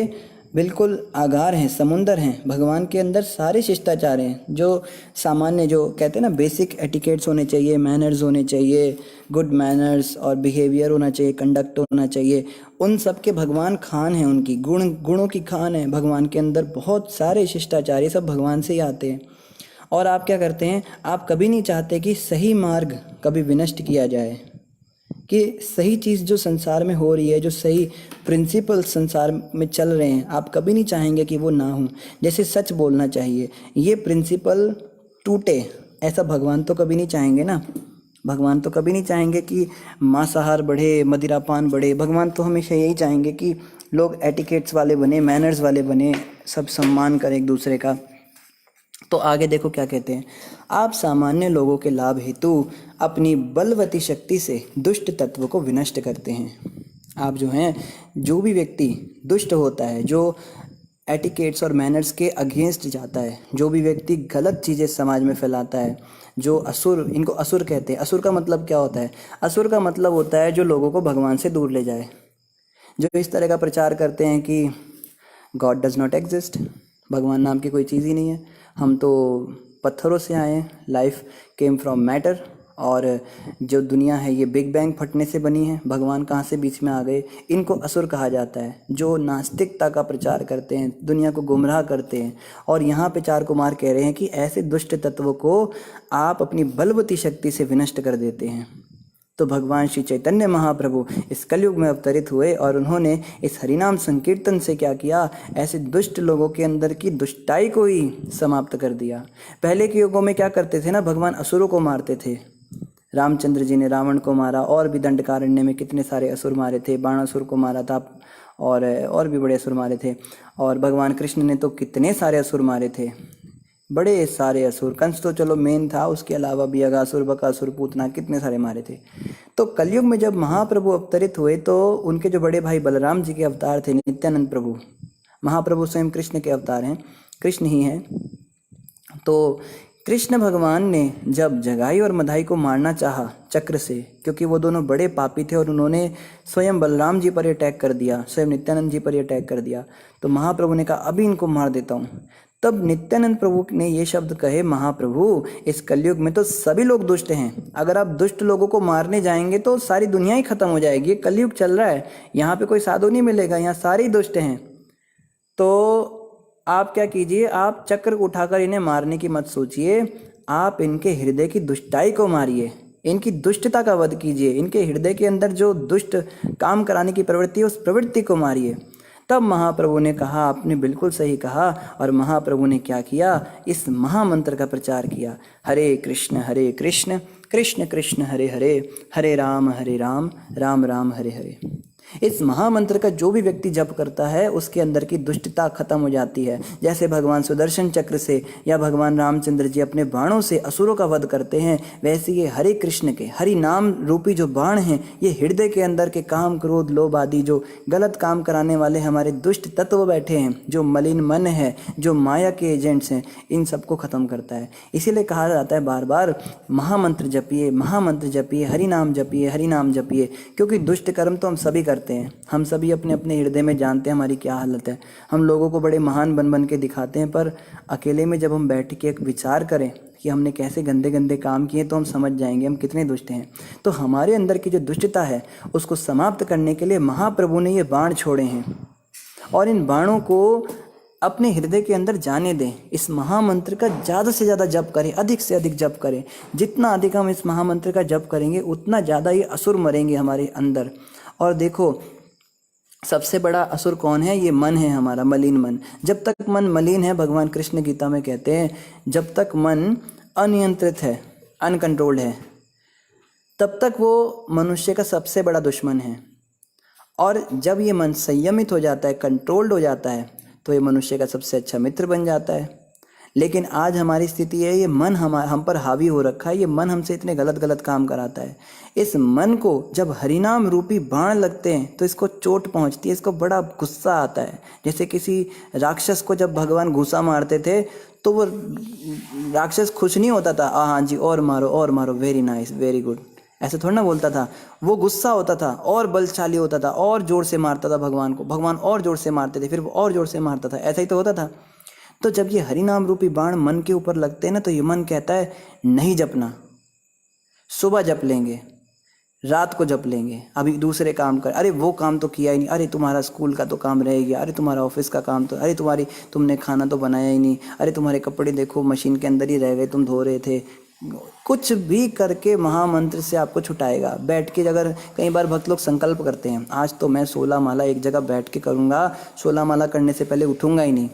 बिल्कुल आगार हैं, समुंदर हैं। भगवान के अंदर सारे शिष्टाचार हैं, जो सामान्य, जो कहते हैं ना बेसिक एटिकेट्स होने चाहिए, मैनर्स होने चाहिए, गुड मैनर्स और बिहेवियर होना चाहिए, कंडक्ट होना चाहिए, उन सब के भगवान खान हैं, उनकी गुणों की खान है भगवान के अंदर। बहुत सारे शिष्टाचार ये सब भगवान से ही आते हैं। और आप क्या करते हैं, आप कभी नहीं चाहते कि सही मार्ग कभी विनष्ट किया जाए, कि सही चीज़ जो संसार में हो रही है, जो सही प्रिंसिपल संसार में चल रहे हैं, आप कभी नहीं चाहेंगे कि वो ना हो। जैसे सच बोलना चाहिए, ये प्रिंसिपल टूटे, ऐसा भगवान तो कभी नहीं चाहेंगे ना। भगवान तो कभी नहीं चाहेंगे कि मांसाहार बढ़े, मदिरापान बढ़े। भगवान तो हमेशा यही चाहेंगे कि लोग एटिकेट्स वाले बने, मैनर्स वाले बने, सब सम्मान करें एक दूसरे का। तो आगे देखो क्या कहते हैं, आप सामान्य लोगों के लाभ हेतु अपनी बलवती शक्ति से दुष्ट तत्व को विनष्ट करते हैं। आप जो हैं, जो भी व्यक्ति दुष्ट होता है, जो एटिकेट्स और मैनर्स के अगेंस्ट जाता है, जो भी व्यक्ति गलत चीज़ें समाज में फैलाता है, जो असुर, इनको असुर कहते हैं। असुर का मतलब क्या होता है, असुर का मतलब होता है जो लोगों को भगवान से दूर ले जाए, जो इस तरह का प्रचार करते हैं कि गॉड डज नॉट एग्जिस्ट, भगवान नाम की कोई चीज़ ही नहीं है, हम तो पत्थरों से आए हैं, लाइफ केम फ्रॉम मैटर, और जो दुनिया है ये बिग बैंग फटने से बनी है, भगवान कहाँ से बीच में आ गए। इनको असुर कहा जाता है, जो नास्तिकता का प्रचार करते हैं, दुनिया को गुमराह करते हैं। और यहाँ पे 4 कुमार कह रहे हैं कि ऐसे दुष्ट तत्वों को आप अपनी बलवती शक्ति से विनष्ट कर देते हैं। तो भगवान श्री चैतन्य महाप्रभु इस कलयुग में अवतरित हुए और उन्होंने इस हरिनाम संकीर्तन से क्या किया, ऐसे दुष्ट लोगों के अंदर की दुष्टाई को ही समाप्त कर दिया। पहले के युगों में क्या करते थे ना, भगवान असुरों को मारते थे। रामचंद्र जी ने रावण को मारा, और भी दंडकारण्य में कितने सारे असुर मारे थे, बाणासुर को मारा था, और भी बड़े असुर मारे थे। और भगवान कृष्ण ने तो कितने सारे असुर मारे थे, बड़े सारे असुर। कंस तो चलो मेन था, उसके अलावा भी अगासुर, बकासुर, पूतना, कितने सारे मारे थे। तो कलयुग में जब महाप्रभु अवतरित हुए तो उनके जो बड़े भाई बलराम जी के अवतार थे, नित्यानंद प्रभु, महाप्रभु स्वयं कृष्ण के अवतार हैं, कृष्ण ही हैं। तो कृष्ण भगवान ने जब जगाई और मधाई को मारना चाहा चक्र से, क्योंकि वो दोनों बड़े पापी थे और उन्होंने स्वयं बलराम जी पर अटैक कर दिया, स्वयं नित्यानंद जी पर अटैक कर दिया, तो महाप्रभु ने कहा अभी इनको मार देता हूँ। तब नित्यानंद प्रभु ने ये शब्द कहे, महाप्रभु इस कलयुग में तो सभी लोग दुष्ट हैं, अगर आप दुष्ट लोगों को मारने जाएंगे तो सारी दुनिया ही खत्म हो जाएगी। ये कलयुग चल रहा है, यहाँ पे कोई साधु नहीं मिलेगा, यहाँ सारे ही दुष्ट हैं। तो आप क्या कीजिए, आप चक्र उठाकर इन्हें मारने की मत सोचिए, आप इनके हृदय की दुष्टाई को मारिए, इनकी दुष्टता का वध कीजिए, इनके हृदय के अंदर जो दुष्ट काम कराने की प्रवृत्ति है उस प्रवृत्ति को मारिए। तब महाप्रभु ने कहा, आपने बिल्कुल सही कहा। और महाप्रभु ने क्या किया, इस महामंत्र का प्रचार किया, हरे कृष्ण कृष्ण कृष्ण हरे हरे, हरे राम राम राम हरे हरे। इस महामंत्र का जो भी व्यक्ति जप करता है उसके अंदर की दुष्टता खत्म हो जाती है। जैसे भगवान सुदर्शन चक्र से या भगवान रामचंद्र जी अपने बाणों से असुरों का वध करते हैं, वैसे ये हरे कृष्ण के हरि नाम रूपी जो बाण हैं, ये हृदय के अंदर के काम, क्रोध, लोभ आदि जो गलत काम कराने वाले हमारे दुष्ट तत्व बैठे हैं, जो मलिन मन है, जो माया के एजेंट्स हैं, इन सबको खत्म करता है। इसीलिए कहा जाता है बार बार, महामंत्र जपिए, महामंत्र जपिए, हरि नाम जपिए, हरि नाम जपिए, क्योंकि दुष्ट कर्म तो हम सभी करते हैं। हम सभी अपने अपने हृदय में जानते हैं हमारी क्या हालत है। हम लोगों को बड़े महान बन बन के दिखाते हैं, पर अकेले में जब हम बैठ के एक विचार करें कि हमने कैसे गंदे गंदे काम किए तो हम समझ जाएंगे हम कितने दुष्ट हैं। तो हमारे अंदर की जो दुष्टता है उसको समाप्त करने के लिए महाप्रभु ने ये बाण छोड़े हैं, और इन बाणों को अपने हृदय के अंदर जाने दें। इस महामंत्र का ज़्यादा से ज़्यादा जप करें, अधिक से अधिक जप करें। जितना अधिक हम इस महामंत्र का जप करेंगे उतना ज़्यादा ये असुर मरेंगे हमारे अंदर। और देखो, सबसे बड़ा असुर कौन है, ये मन है हमारा, मलिन मन। जब तक मन मलिन है, भगवान कृष्ण गीता में कहते हैं, जब तक मन अनियंत्रित है, अनकंट्रोल्ड है, तब तक वो मनुष्य का सबसे बड़ा दुश्मन है। और जब ये मन संयमित हो जाता है, कंट्रोल्ड हो जाता है, तो ये मनुष्य का सबसे अच्छा मित्र बन जाता है। लेकिन आज हमारी स्थिति है, ये मन हम पर हावी हो रखा है, ये मन हमसे इतने गलत गलत काम कराता है। इस मन को जब हरिनाम रूपी बाण लगते हैं तो इसको चोट पहुंचती है, इसको बड़ा गुस्सा आता है। जैसे किसी राक्षस को जब भगवान घूसा मारते थे तो वो राक्षस खुश नहीं होता था, हाँ जी और मारो, वेरी नाइस, वेरी गुड, ऐसे थोड़ा ना बोलता था। वो गुस्सा होता था और बलशाली होता था, और जोर से मारता था भगवान को, भगवान और जोर से मारते थे, फिर वो और जोर से मारता था, ऐसा ही तो होता था। तो जब ये हरिनाम रूपी बाण मन के ऊपर लगते हैं ना, तो ये मन कहता है नहीं जपना, सुबह जप लेंगे, रात को जप लेंगे, अभी दूसरे काम कर, अरे वो काम तो किया ही नहीं, अरे तुम्हारा स्कूल का तो काम रह गया, अरे तुम्हारा ऑफिस का काम तो, अरे तुमने खाना तो बनाया ही नहीं, अरे तुम्हारे कपड़े देखो मशीन के अंदर ही रह गए, तुम धो रहे थे। कुछ भी करके महामंत्र से आपको छुटाएगा। बैठ के अगर कई बार भक्त लोग संकल्प करते हैं, आज तो मैं 16 माला एक जगह बैठ के करूँगा, 16 माला करने से पहले उठूँगा ही नहीं,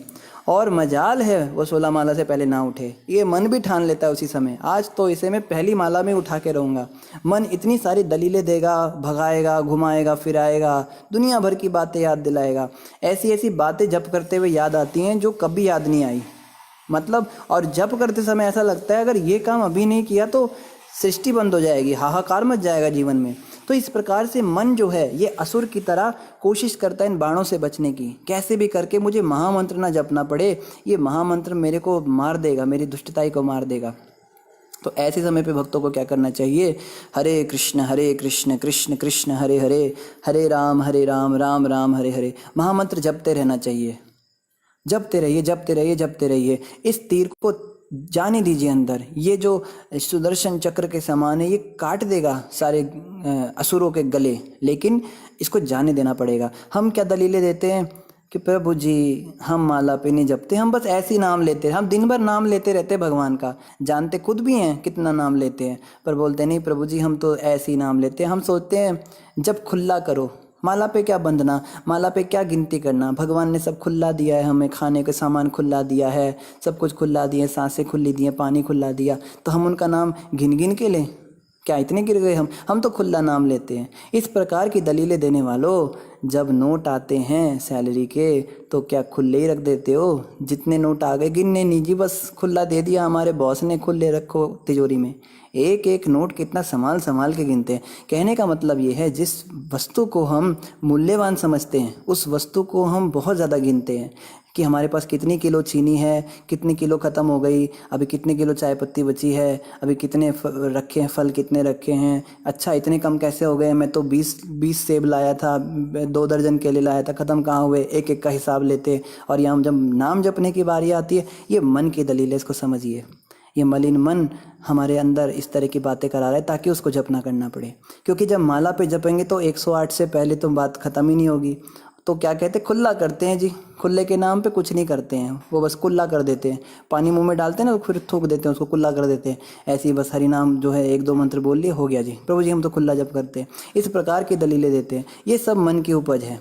और मजाल है वो 16 माला से पहले ना उठे, ये मन भी ठान लेता है उसी समय, आज तो इसे मैं पहली माला में उठा के रहूँगा। मन इतनी सारी दलीलें देगा, भगाएगा, घुमाएगा, फिराएगा, दुनिया भर की बातें याद दिलाएगा। ऐसी ऐसी बातें जप करते हुए याद आती हैं जो कभी याद नहीं आई, मतलब। और जप करते समय ऐसा लगता है अगर ये काम अभी नहीं किया तो सृष्टि बंद हो जाएगी, हाहाकार मच जाएगा जीवन में। तो इस प्रकार से मन जो है ये असुर की तरह कोशिश करता है इन बाणों से बचने की, कैसे भी करके मुझे महामंत्र ना जपना पड़े, ये महामंत्र मेरे को मार देगा, मेरी दुष्टताई को मार देगा। तो ऐसे समय पे भक्तों को क्या करना चाहिए, हरे कृष्ण कृष्ण कृष्ण हरे हरे, हरे राम राम राम हरे हरे, महामंत्र जपते रहना चाहिए। जपते रहिए, जपते रहिए, जपते रहिए। इस तीर को जाने दीजिए अंदर, ये जो सुदर्शन चक्र के समान है, ये काट देगा सारे असुरों के गले, लेकिन इसको जाने देना पड़ेगा। हम क्या दलीलें देते हैं कि प्रभु जी हम माला पे नहीं जपते, हम बस ऐसे ही नाम लेते हैं, हम दिन भर नाम लेते रहते हैं भगवान का, जानते खुद भी हैं कितना नाम लेते हैं, पर बोलते नहीं प्रभु जी हम तो ऐसे ही नाम लेते हैं। हम सोचते हैं जब खुला करो, माला पे क्या बंधना, माला पे क्या गिनती करना, भगवान ने सब खुला दिया है, हमें खाने का सामान खुला दिया है, सब कुछ खुला दिया, सांसें खुली दी हैं, पानी खुला दिया, तो हम उनका नाम गिन गिन के लें? क्या इतने गिर गए हम तो खुला नाम लेते हैं। इस प्रकार की दलीलें देने वालों, जब नोट आते हैं सैलरी के तो क्या खुले ही रख देते हो? जितने नोट आ गए गिनने नहीं जी, बस खुला दे दिया हमारे बॉस ने, खुले रखो तिजोरी में। एक एक नोट कितना संभाल संभाल के गिनते हैं। कहने का मतलब ये है, जिस वस्तु को हम मूल्यवान समझते हैं उस वस्तु को हम बहुत ज़्यादा गिनते हैं कि हमारे पास कितनी किलो चीनी है, कितनी किलो ख़त्म हो गई, अभी कितने किलो चाय पत्ती बची है, अभी कितने रखे हैं फल, कितने रखे हैं, अच्छा इतने कम कैसे हो गए, मैं तो 20 सेब लाया था, 2 दर्जन केले लाया था, ख़त्म कहाँ हुए, एक एक का हिसाब लेते। और यहाँ जब नाम जपने की बारी आती है, ये मन की दलील है, इसको समझिए। ये मलिन मन हमारे अंदर इस तरह की बातें करा रहा है ताकि उसको जपना करना पड़े, क्योंकि जब माला पे जपेंगे तो 108 से पहले तो बात ख़त्म ही नहीं होगी। तो क्या कहते हैं, खुला करते हैं जी, खुले के नाम पे कुछ नहीं करते हैं, वो बस कुल्ला कर देते हैं, पानी मुंह में डालते हैं ना, फिर थूक देते हैं, उसको कुल्ला कर देते हैं। ऐसे ही बस हरि नाम जो है 1-2 मंत्र बोल लिए, हो गया जी, प्रभु जी हम तो खुला जप करते हैं। इस प्रकार की दलीलें देते हैं, ये सब मन की उपज है।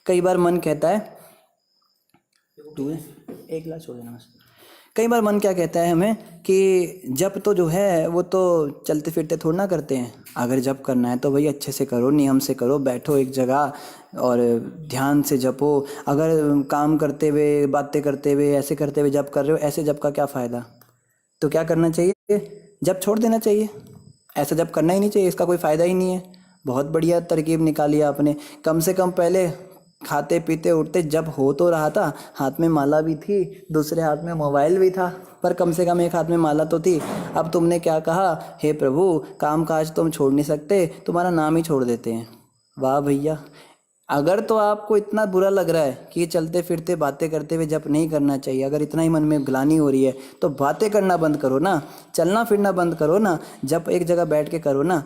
कई बार मन कहता है, तू एक गिलास छोड़ देना बस। कई बार मन क्या कहता है हमें कि जप तो जो है वो तो चलते फिरते थोड़ा ना करते हैं, अगर जप करना है तो भाई अच्छे से करो, नियम से करो, बैठो एक जगह और ध्यान से जपो। अगर काम करते हुए, बातें करते हुए, ऐसे करते हुए जप कर रहे हो, ऐसे जप का क्या फ़ायदा? तो क्या करना चाहिए? जप छोड़ देना चाहिए, ऐसा जप करना ही नहीं चाहिए, इसका कोई फ़ायदा ही नहीं है। बहुत बढ़िया तरकीब निकाली आपने। कम से कम पहले खाते पीते उठते जब हो तो रहा था, हाथ में माला भी थी, दूसरे हाथ में मोबाइल भी था, पर कम से कम एक हाथ में माला तो थी। अब तुमने क्या कहा, हे प्रभु काम काज तो हम छोड़ नहीं सकते, तुम्हारा नाम ही छोड़ देते हैं। वाह भैया, अगर तो आपको इतना बुरा लग रहा है कि चलते फिरते बातें करते हुए जप नहीं करना चाहिए, अगर इतना ही मन में ग्लानि हो रही है, तो बातें करना बंद करो ना, चलना फिरना बंद करो ना, जप एक जगह बैठ के करो ना।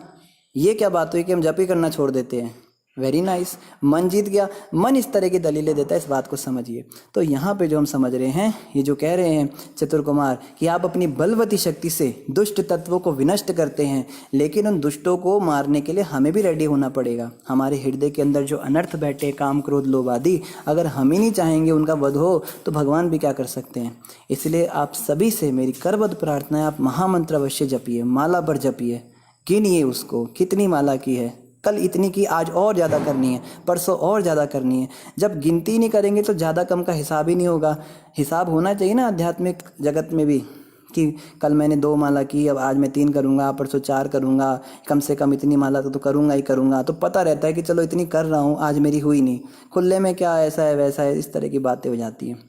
ये क्या बात हुई कि हम जप ही करना छोड़ देते हैं? वेरी नाइस, मन जीत गया। मन इस तरह की दलीलें देता है, इस बात को समझिए। तो यहाँ पे जो हम समझ रहे हैं, ये जो कह रहे हैं चतुर कुमार कि आप अपनी बलवती शक्ति से दुष्ट तत्वों को विनष्ट करते हैं, लेकिन उन दुष्टों को मारने के लिए हमें भी रेडी होना पड़ेगा। हमारे हृदय के अंदर जो अनर्थ बैठे, काम क्रोध लोभ आदि, अगर हम ही नहीं चाहेंगे उनका वध हो तो भगवान भी क्या कर सकते हैं। इसलिए आप सभी से मेरी करबद्ध प्रार्थना है, आप महामंत्र अवश्य जपिए, माला पर जपिए, गिनिए उसको कितनी माला की है, कल इतनी की, आज और ज़्यादा करनी है, परसों और ज़्यादा करनी है। जब गिनती नहीं करेंगे तो ज़्यादा कम का हिसाब ही नहीं होगा। हिसाब होना चाहिए ना आध्यात्मिक जगत में भी, कि कल मैंने 2 माला की, अब आज मैं 3 करूँगा, परसों 4 करूँगा, कम से कम इतनी माला तो करूँगा ही करूँगा। तो पता रहता है कि चलो इतनी कर रहा हूँ, आज मेरी हुई नहीं। खुले में क्या ऐसा है वैसा है, इस तरह की बातें हो जाती हैं।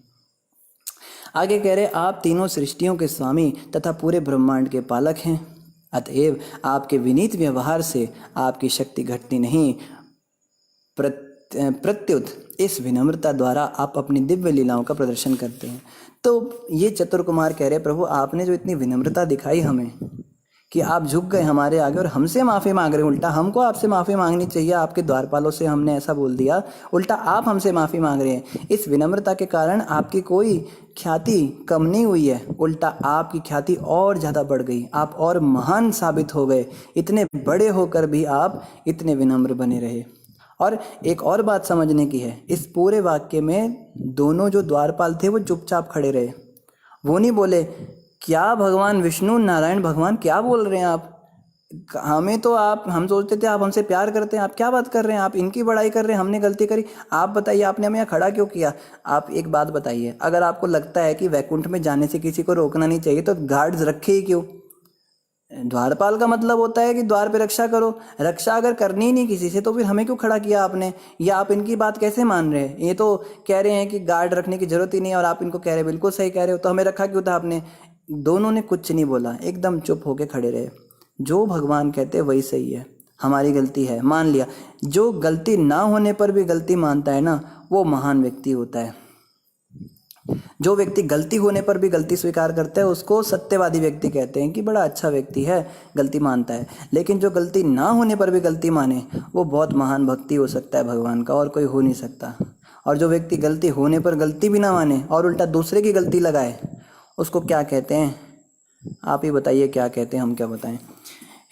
आगे कह रहे, आप तीनों सृष्टियों के स्वामी तथा पूरे ब्रह्मांड के पालक हैं, अतएव आपके विनीत व्यवहार से आपकी शक्ति घटती नहीं, प्रत्युत इस विनम्रता द्वारा आप अपनी दिव्य लीलाओं का प्रदर्शन करते हैं। तो ये चतुर कुमार कह रहे, प्रभु आपने जो इतनी विनम्रता दिखाई हमें कि आप झुक गए हमारे आगे और हमसे माफ़ी मांग रहे, उल्टा हमको आपसे माफ़ी मांगनी चाहिए, आपके द्वारपालों से हमने ऐसा बोल दिया, उल्टा आप हमसे माफ़ी मांग रहे हैं। इस विनम्रता के कारण आपकी कोई ख्याति कम नहीं हुई है, उल्टा आपकी ख्याति और ज़्यादा बढ़ गई, आप और महान साबित हो गए। इतने बड़े होकर भी आप इतने विनम्र बने रहे। और एक और बात समझने की है, इस पूरे वाक्य में दोनों जो द्वारपाल थे वो चुपचाप खड़े रहे, वो नहीं बोले क्या भगवान विष्णु नारायण भगवान क्या बोल रहे हैं आप, हमें तो आप, हम सोचते थे आप हमसे प्यार करते हैं, आप क्या बात कर रहे हैं, आप इनकी बड़ाई कर रहे हैं, हमने गलती करी, आप बताइए आपने हमें यहाँ खड़ा क्यों किया। आप एक बात बताइए, अगर आपको लगता है कि वैकुंठ में जाने से किसी को रोकना नहीं चाहिए तो गार्ड्स रखे ही क्यों? द्वारपाल का मतलब होता है कि द्वार पे रक्षा करो, रक्षा अगर करनी ही नहीं किसी से तो फिर हमें क्यों खड़ा किया आपने? या आप इनकी बात कैसे मान रहे हैं? ये तो कह रहे हैं कि गार्ड रखने की जरूरत ही नहीं है और आप इनको कह रहे हैं बिल्कुल सही कह रहे हो, तो हमें रखा क्यों था आपने? दोनों ने कुछ नहीं बोला, एकदम चुप होके खड़े रहे। जो भगवान कहते वही सही है, हमारी गलती है मान लिया। जो गलती ना होने पर भी गलती मानता है ना, वो महान व्यक्ति होता है। जो व्यक्ति गलती होने पर भी गलती स्वीकार करता है उसको सत्यवादी व्यक्ति कहते हैं, कि बड़ा अच्छा व्यक्ति है, गलती मानता है। लेकिन जो गलती ना होने पर भी गलती माने, वो बहुत महान भक्ति हो सकता है भगवान का, और कोई हो नहीं सकता। और जो व्यक्ति गलती होने पर गलती भी ना माने और उल्टा दूसरे की गलती लगाए, उसको क्या कहते हैं? आप ही बताइए क्या कहते हैं, हम क्या बताएं।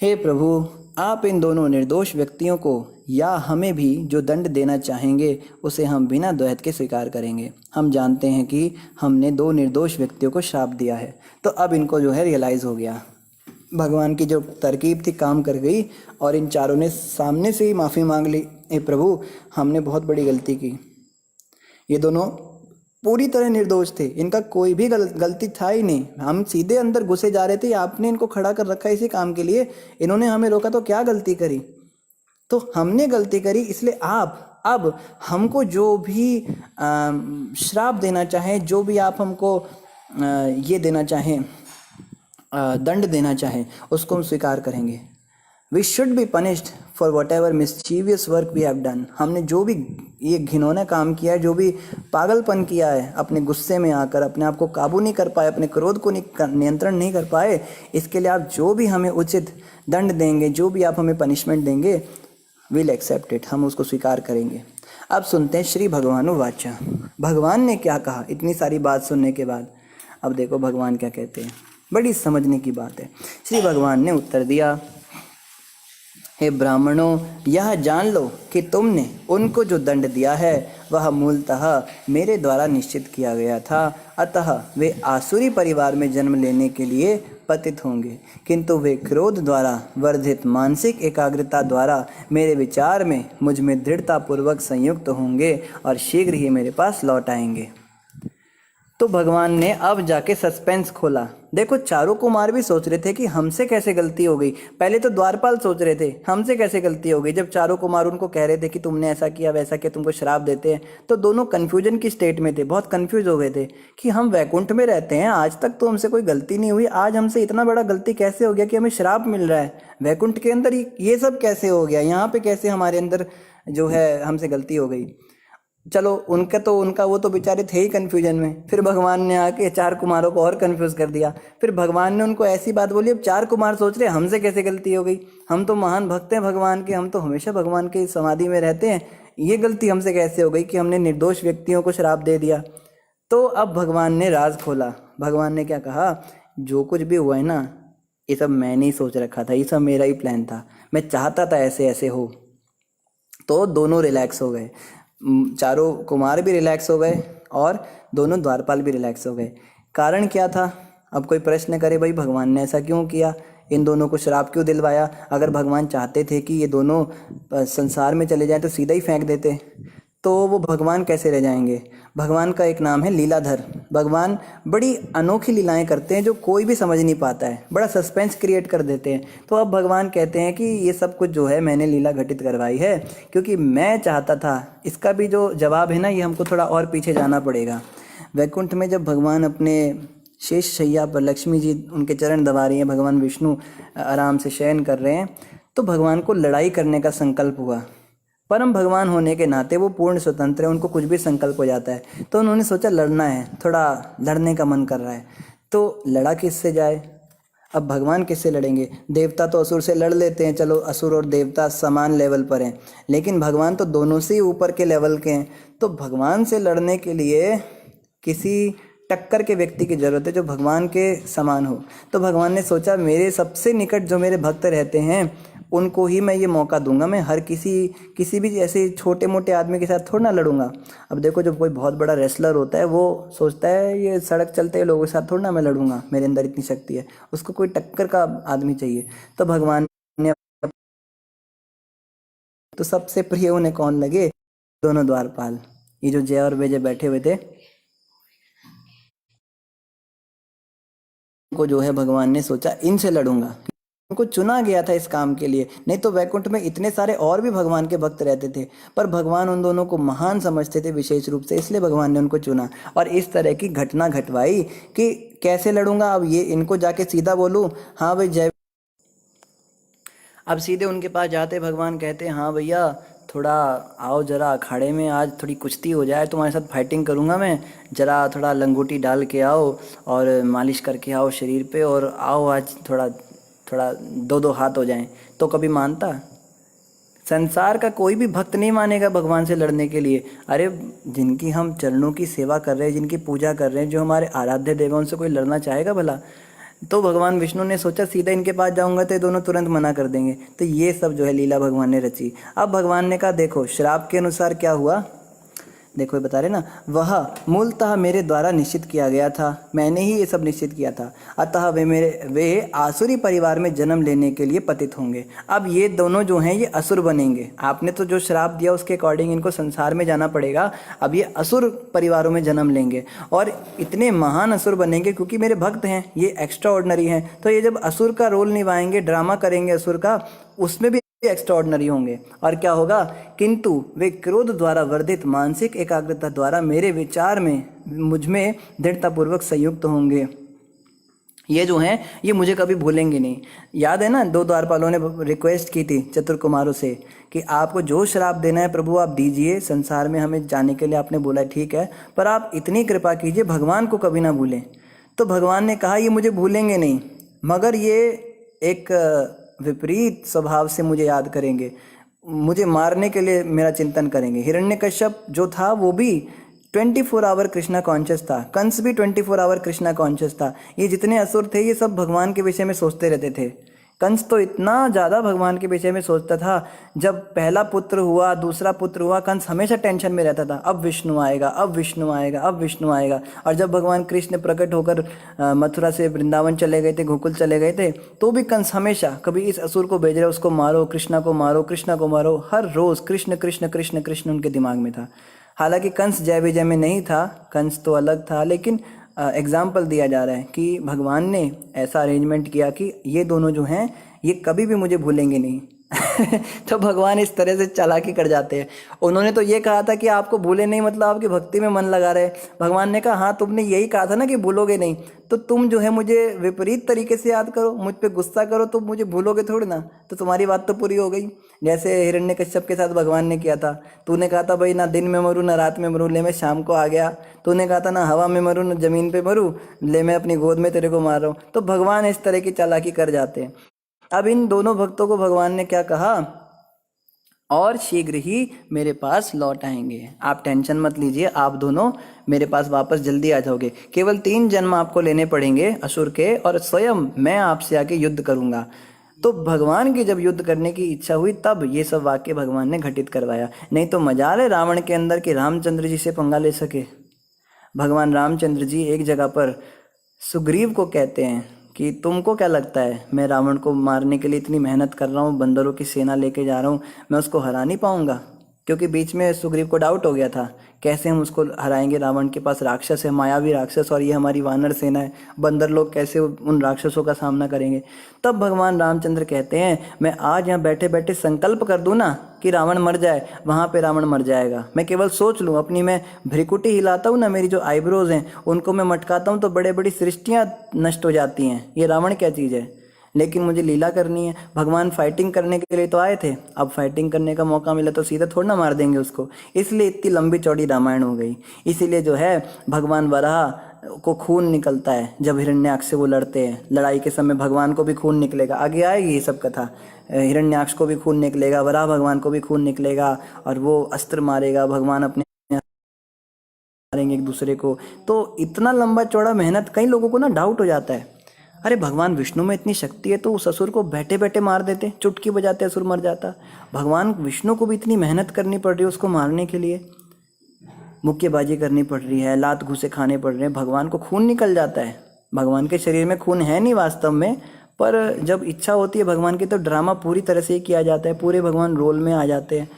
हे प्रभु, आप इन दोनों निर्दोष व्यक्तियों को या हमें भी जो दंड देना चाहेंगे उसे हम बिना द्वैत के स्वीकार करेंगे। हम जानते हैं कि हमने दो निर्दोष व्यक्तियों को श्राप दिया है। तो अब इनको जो है रियलाइज़ हो गया, भगवान की जो तरकीब थी काम कर गई और इन चारों ने सामने से ही माफ़ी मांग ली, हे प्रभु हमने बहुत बड़ी गलती की। ये दोनों पूरी तरह निर्दोष थे, इनका कोई भी गलती था ही नहीं। हम सीधे अंदर घुसे जा रहे थे, आपने इनको खड़ा कर रखा इसी काम के लिए, इन्होंने हमें रोका तो क्या गलती करी? तो हमने गलती करी, इसलिए आप अब हमको जो भी श्राप देना चाहें, जो भी आप हमको ये देना चाहें, दंड देना चाहें, उसको हम स्वीकार करेंगे। We should be punished for what ever mischievous work we have done. हमने जो भी ये घिनौना काम किया है, जो भी पागलपन किया है, अपने गुस्से में आकर अपने आप को काबू नहीं कर पाए, अपने क्रोध को नियंत्रण नहीं कर पाए, इसके लिए आप जो भी हमें उचित दंड देंगे, जो भी आप हमें पनिशमेंट देंगे, विल एक्सेप्ट इट, हम उसको स्वीकार करेंगे। अब सुनते हैं श्री भगवानुवाचा, भगवान ने क्या कहा इतनी सारी बात सुनने के बाद। अब देखो भगवान क्या कहते हैं, बड़ी समझने की बात है। श्री भगवान ने उत्तर दिया, हे ब्राह्मणों, यह जान लो कि तुमने उनको जो दंड दिया है वह मूलतः मेरे द्वारा निश्चित किया गया था, अतः वे आसुरी परिवार में जन्म लेने के लिए पतित होंगे, किंतु वे क्रोध द्वारा वर्धित मानसिक एकाग्रता द्वारा मेरे विचार में मुझ में दृढ़तापूर्वक संयुक्त होंगे और शीघ्र ही मेरे पास लौट आएंगे। तो भगवान ने अब जाके सस्पेंस खोला। देखो चारों कुमार भी सोच रहे थे कि हमसे कैसे गलती हो गई। पहले तो द्वारपाल सोच रहे थे हमसे कैसे गलती हो गई, जब चारों कुमार उनको कह रहे थे कि तुमने ऐसा किया वैसा किया, तुमको श्राप देते हैं, तो दोनों कन्फ्यूजन की स्टेट में थे, बहुत कन्फ्यूज हो गए थे कि हम वैकुंठ में रहते हैं, आज तक तो हमसे कोई गलती नहीं हुई, आज हमसे इतना बड़ा गलती कैसे हो गया कि हमें श्राप मिल रहा है, वैकुंठ के अंदर ये सब कैसे हो गया, यहाँ पे कैसे हमारे अंदर जो है हमसे गलती हो गई। चलो उनका वो तो बेचारे थे ही कन्फ्यूजन में, फिर भगवान ने आके चार कुमारों को और कन्फ्यूज कर दिया। फिर भगवान ने उनको ऐसी बात बोली, अब चार कुमार सोच रहे हमसे कैसे गलती हो गई, हम तो महान भक्त हैं भगवान के, हम तो हमेशा भगवान की समाधि में रहते हैं, ये गलती हमसे कैसे हो गई कि हमने निर्दोष व्यक्तियों को श्राप दे दिया। तो अब भगवान ने राज खोला। भगवान ने क्या कहा, जो कुछ भी हुआ है ना, ये सब मैंने ही सोच रखा था, ये सब मेरा ही प्लान था, मैं चाहता था ऐसे ऐसे हो। तो दोनों रिलैक्स हो गए, चारों कुमार भी रिलैक्स हो गए और दोनों द्वारपाल भी रिलैक्स हो गए। कारण क्या था? अब कोई प्रश्न करे भाई भगवान ने ऐसा क्यों किया, इन दोनों को श्राप क्यों दिलवाया? अगर भगवान चाहते थे कि ये दोनों संसार में चले जाएं तो सीधा ही फेंक देते, तो वो भगवान कैसे रह जाएंगे? भगवान का एक नाम है लीलाधर। भगवान बड़ी अनोखी लीलाएं करते हैं जो कोई भी समझ नहीं पाता है, बड़ा सस्पेंस क्रिएट कर देते हैं। तो अब भगवान कहते हैं कि ये सब कुछ जो है मैंने लीला घटित करवाई है क्योंकि मैं चाहता था। इसका भी जो जवाब है ना, ये हमको थोड़ा और पीछे जाना पड़ेगा। वैकुंठ में जब भगवान अपने शेष शैया पर, लक्ष्मी जी उनके चरण दबा रही हैं, भगवान विष्णु आराम से शयन कर रहे हैं, तो भगवान को लड़ाई करने का संकल्प हुआ। परम भगवान होने के नाते वो पूर्ण स्वतंत्र है, उनको कुछ भी संकल्प हो जाता है। तो उन्होंने सोचा लड़ना है, थोड़ा लड़ने का मन कर रहा है, तो लड़ा किससे जाए? अब भगवान किससे लड़ेंगे? देवता तो असुर से लड़ लेते हैं, चलो असुर और देवता समान लेवल पर हैं, लेकिन भगवान तो दोनों से ही ऊपर के लेवल के हैं। तो भगवान से लड़ने के लिए किसी टक्कर के व्यक्ति की जरूरत है जो भगवान के समान हो। तो भगवान ने सोचा मेरे सबसे निकट जो मेरे भक्त रहते हैं उनको ही मैं ये मौका दूंगा, मैं हर किसी भी ऐसे छोटे मोटे आदमी के साथ थोड़ा ना लड़ूंगा। अब देखो जब कोई बहुत बड़ा रेसलर होता है वो सोचता है ये सड़क चलते लोगों के साथ थोड़ा ना मैं लड़ूंगा, मेरे अंदर इतनी शक्ति है, उसको कोई टक्कर का आदमी चाहिए। तो भगवान ने, तो सबसे प्रिय उन्हें कौन लगे? दोनों द्वारपाल, ये जो जय और विजय बैठे हुए थे, को जो है भगवान ने सोचा इनसे लड़ूंगा। उनको चुना गया था इस काम के लिए, नहीं तो वैकुंठ में इतने सारे और भी भगवान के भक्त रहते थे, पर भगवान उन दोनों को महान समझते थे विशेष रूप से, इसलिए भगवान ने उनको चुना और इस तरह की घटना घटवाई कि कैसे लड़ूंगा। अब ये इनको जाके सीधा बोलूं, हाँ भाई जय, अब सीधे उनके पास जाते भगवान कहते हाँ भैया थोड़ा आओ जरा अखाड़े में, आज थोड़ी कुश्ती हो जाए, तुम्हारे साथ फाइटिंग करूँगा मैं, जरा थोड़ा लंगोटी डाल के आओ और मालिश करके आओ शरीर पे, और आओ आज थोड़ा थोड़ा दो हाथ हो जाएं। तो कभी मानता? संसार का कोई भी भक्त नहीं मानेगा भगवान से लड़ने के लिए। अरे जिनकी हम चरणों की सेवा कर रहे हैं, जिनकी पूजा कर रहे हैं, जो हमारे आराध्य देव हैं, उनसे कोई लड़ना चाहेगा भला? तो भगवान विष्णु ने सोचा सीधा इनके पास जाऊंगा तो ये दोनों तुरंत मना कर देंगे। तो ये सब जो है लीला भगवान ने रची। अब भगवान ने कहा देखो श्राप के अनुसार क्या हुआ, देखो ये बता रहे ना, वह मूलतः मेरे द्वारा निश्चित किया गया था, मैंने ही ये सब निश्चित किया था। अतः वे आसुरी परिवार में जन्म लेने के लिए पतित होंगे। अब ये दोनों जो हैं ये असुर बनेंगे। आपने तो जो श्राप दिया उसके अकॉर्डिंग इनको संसार में जाना पड़ेगा। अब ये असुर परिवारों में जन्म लेंगे और इतने महान असुर बनेंगे क्योंकि मेरे भक्त हैं, ये एक्स्ट्रा ऑर्डिनरी हैं। तो ये जब असुर का रोल निभाएंगे, ड्रामा करेंगे असुर का, उसमें भी एक्स्ट्रा ऑर्डिनरी होंगे। और क्या होगा, किंतु वे क्रोध द्वारा वर्धित मानसिक एकाग्रता द्वारा मेरे विचार में मुझ में दृढ़तापूर्वक संयुक्त होंगे। ये जो हैं ये मुझे कभी भूलेंगे नहीं। याद है ना, 2 द्वारपालों ने रिक्वेस्ट की थी चतुर कुमारों से कि आपको जो श्राप देना है प्रभु आप दीजिए, संसार में हमें जाने के लिए आपने बोला ठीक है, पर आप इतनी कृपा कीजिए भगवान को कभी ना भूलें। तो भगवान ने कहा ये मुझे भूलेंगे नहीं, मगर ये एक विपरीत स्वभाव से मुझे याद करेंगे, मुझे मारने के लिए मेरा चिंतन करेंगे। हिरण्यकश्यप जो था वो भी 24 आवर कृष्णा कॉन्शियस था, कंस भी 24 आवर कृष्णा कॉन्शियस था। ये जितने असुर थे ये सब भगवान के विषय में सोचते रहते थे। कंस तो इतना ज़्यादा भगवान के विषय में सोचता था, जब पहला पुत्र हुआ, दूसरा पुत्र हुआ, कंस हमेशा टेंशन में रहता था, अब विष्णु आएगा, अब विष्णु आएगा, अब विष्णु आएगा। और जब भगवान कृष्ण प्रकट होकर मथुरा से वृंदावन चले गए थे, गोकुल चले गए थे, तो भी कंस हमेशा कभी इस असुर को भेज रहे, उसको मारो, कृष्णा को मारो, कृष्णा को मारो, हर रोज़ कृष्ण कृष्ण कृष्ण कृष्ण उनके दिमाग में था। हालांकि कंस जय विजय में नहीं था, कंस तो अलग था, लेकिन एग्जाम्पल दिया जा रहा है कि भगवान ने ऐसा अरेंजमेंट किया कि ये दोनों जो हैं ये कभी भी मुझे भूलेंगे नहीं। तो भगवान इस तरह से चालाकी कर जाते हैं। उन्होंने तो ये कहा था कि आपको भूले नहीं मतलब आपकी भक्ति में मन लगा रहे। भगवान ने कहा हाँ तुमने यही कहा था ना कि भूलोगे नहीं, तो तुम जो है मुझे विपरीत तरीके से याद करो, मुझ पे गुस्सा करो तो मुझे भूलोगे थोड़ी ना, तो तुम्हारी बात तो पूरी हो गई। जैसे हिरण्यकश्यप के साथ भगवान ने किया था, तूने कहा था भाई ना दिन में मरूँ ना रात में मरूँ, ले मैं शाम को आ गया। तूने कहा था ना हवा में मरूँ ना ज़मीन पे मरूँ, ले मैं अपनी गोद में तेरे को मार रहा हूँ। तो भगवान इस तरह की चालाकी कर जाते हैं। अब इन दोनों भक्तों को भगवान ने क्या कहा, और शीघ्र ही मेरे पास लौट आएंगे, आप टेंशन मत लीजिए, आप दोनों मेरे पास वापस जल्दी आ जाओगे। केवल 3 जन्म आपको लेने पड़ेंगे असुर के, और स्वयं मैं आपसे आके युद्ध करूंगा। तो भगवान की जब युद्ध करने की इच्छा हुई तब ये सब वाक्य भगवान ने घटित करवाया। नहीं तो मजाल है रावण के अंदर कि रामचंद्र जी से पंगा ले सके। भगवान रामचंद्र जी एक जगह पर सुग्रीव को कहते हैं कि तुमको क्या लगता है मैं रावण को मारने के लिए इतनी मेहनत कर रहा हूँ, बंदरों की सेना लेके जा रहा हूँ, मैं उसको हरा नहीं पाऊंगा? क्योंकि बीच में सुग्रीव को डाउट हो गया था कैसे हम उसको हराएंगे, रावण के पास राक्षस है, मायावी राक्षस, और ये हमारी वानर सेना है, बंदर लोग कैसे उन राक्षसों का सामना करेंगे। तब भगवान रामचंद्र कहते हैं मैं आज यहाँ बैठे बैठे संकल्प कर दूँ ना कि रावण मर जाए, वहाँ पे रावण मर जाएगा। मैं केवल सोच लूँ, अपनी मैं भ्रिकुटी हिलाता हूँ ना, मेरी जो आईब्रोज हैं उनको मैं मटकाता हूँ तो बड़े बड़ी सृष्टियाँ नष्ट हो जाती हैं। ये रावण क्या चीज़ है, लेकिन मुझे लीला करनी है। भगवान फाइटिंग करने के लिए तो आए थे, अब फाइटिंग करने का मौका मिला तो सीधा थोड़ा ना मार देंगे उसको, इसलिए इतनी लंबी चौड़ी रामायण हो गई। इसीलिए जो है भगवान वराह को खून निकलता है जब हिरण्याक्ष से वो लड़ते हैं, लड़ाई के समय भगवान को भी खून निकलेगा, आगे आएगी ये सब कथा। हिरण्याक्ष को भी खून निकलेगा, वराह भगवान को भी खून निकलेगा, और वो अस्त्र मारेगा, भगवान अपने मारेंगे एक दूसरे को। तो इतना लंबा चौड़ा मेहनत, कई लोगों को ना डाउट हो जाता है अरे भगवान विष्णु में इतनी शक्ति है तो उस असुर को बैठे बैठे मार देते, चुटकी बजाते असुर मर जाता। भगवान विष्णु को भी इतनी मेहनत करनी पड़ रही है उसको मारने के लिए, मुक्केबाजी करनी पड़ रही है, लात घूसे खाने पड़ रहे हैं, भगवान को खून निकल जाता है। भगवान के शरीर में खून है नहीं वास्तव में, पर जब इच्छा होती है भगवान की तो ड्रामा पूरी तरह से ही किया जाता है, पूरे भगवान रोल में आ जाते हैं।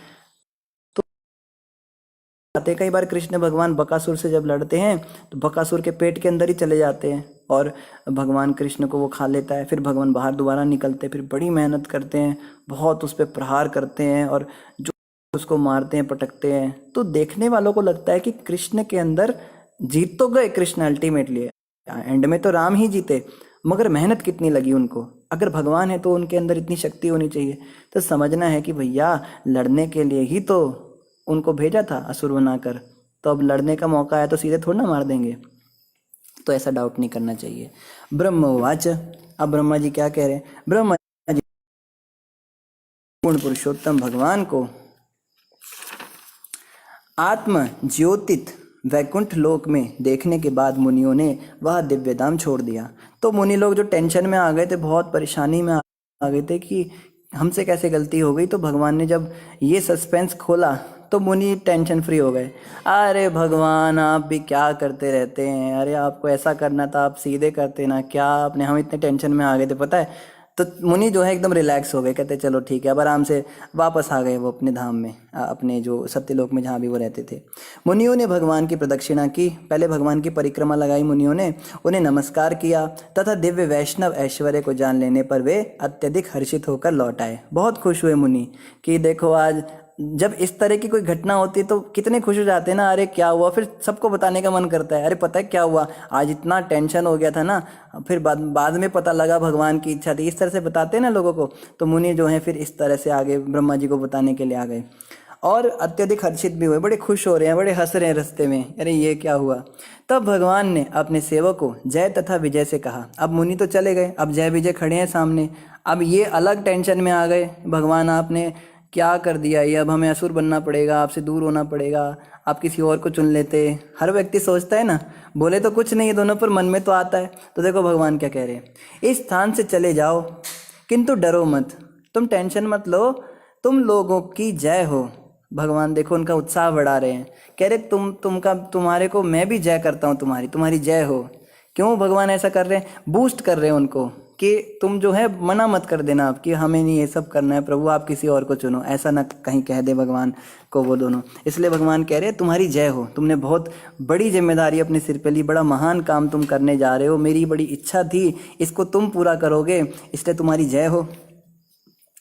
आते कई बार कृष्ण भगवान बकासुर से जब लड़ते हैं तो बकासुर के पेट के अंदर ही चले जाते हैं और भगवान कृष्ण को वो खा लेता है। फिर भगवान बाहर दोबारा निकलते हैं, फिर बड़ी मेहनत करते हैं, बहुत उस पर प्रहार करते हैं और जो उसको मारते हैं, पटकते हैं। तो देखने वालों को लगता है कि कृष्ण के अंदर जीत तो गए कृष्ण अल्टीमेटली, एंड में तो राम ही जीते, मगर मेहनत कितनी लगी उनको। अगर भगवान है तो उनके अंदर इतनी शक्ति होनी चाहिए। तो समझना है कि भैया लड़ने के लिए ही तो उनको भेजा था असुर बनाकर, तो अब लड़ने का मौका आया तो सीधे थोड़ा ना मार देंगे। तो ऐसा डाउट नहीं करना चाहिए। ब्रह्मवाच, अब ब्रह्मा जी क्या कह रहे हैं, ब्रह्मा जी पूर्ण पुरुषोत्तम भगवान को आत्म ज्योतित वैकुंठ लोक में देखने के बाद मुनियों ने वह दिव्य धाम छोड़ दिया। तो मुनि लोग जो टेंशन में आ गए थे, बहुत परेशानी में आ गए थे कि हमसे कैसे गलती हो गई, तो भगवान ने जब ये सस्पेंस खोला तो मुनि टेंशन फ्री हो गए। अरे भगवान आप भी क्या करते रहते हैं, अरे आपको ऐसा करना था आप सीधे करते ना, क्या आपने, हम इतने टेंशन में आ गए थे पता है। तो मुनि जो है एकदम रिलैक्स हो गए, कहते चलो ठीक है, अब आराम से वापस आ गए वो अपने धाम में, अपने जो सत्यलोक में जहाँ भी वो रहते थे। मुनियों ने भगवान की प्रदक्षिणा की, पहले भगवान की परिक्रमा लगाई मुनियों ने, उन्हें नमस्कार किया तथा दिव्य वैष्णव ऐश्वर्य को जान लेने पर वे अत्यधिक हर्षित होकर लौट आए। बहुत खुश हुए मुनि कि देखो आज जब इस तरह की कोई घटना होती है तो कितने खुश हो जाते हैं ना, अरे क्या हुआ, फिर सबको बताने का मन करता है, अरे पता है क्या हुआ, आज इतना टेंशन हो गया था ना, फिर बाद में पता लगा भगवान की इच्छा थी, इस तरह से बताते हैं ना लोगों को। तो मुनि जो हैं फिर इस तरह से आगे ब्रह्मा जी को बताने के लिए आ गए और अत्यधिक हर्षित भी हुए, बड़े खुश हो रहे हैं, बड़े हंस रहे हैं रास्ते में, अरे ये क्या हुआ। तब भगवान ने अपने सेवक को जय तथा विजय से कहा। अब मुनि तो चले गए, अब जय विजय खड़े हैं सामने, अब ये अलग टेंशन में आ गए, भगवान आपने क्या कर दिया ये, अब हमें असुर बनना पड़ेगा, आपसे दूर होना पड़ेगा, आप किसी और को चुन लेते। हर व्यक्ति सोचता है ना, बोले तो कुछ नहीं है दोनों, पर मन में तो आता है। तो देखो भगवान क्या कह रहे हैं, इस स्थान से चले जाओ किंतु डरो मत, तुम टेंशन मत लो, तुम लोगों की जय हो। भगवान देखो उनका उत्साह बढ़ा रहे हैं, कह रहे तुम्हारे को मैं भी जय करता हूँ, तुम्हारी जय हो। क्यों भगवान ऐसा कर रहे हैं, बूस्ट कर रहे हैं उनको कि तुम जो है मना मत कर देना आप कि हमें नहीं ये सब करना है प्रभु, आप किसी और को चुनो, ऐसा ना कहीं कह दे भगवान को वो दोनों। इसलिए भगवान कह रहे हैं तुम्हारी जय हो, तुमने बहुत बड़ी जिम्मेदारी अपने सिर पे ली, बड़ा महान काम तुम करने जा रहे हो, मेरी बड़ी इच्छा थी इसको तुम पूरा करोगे, इसलिए तुम्हारी जय हो।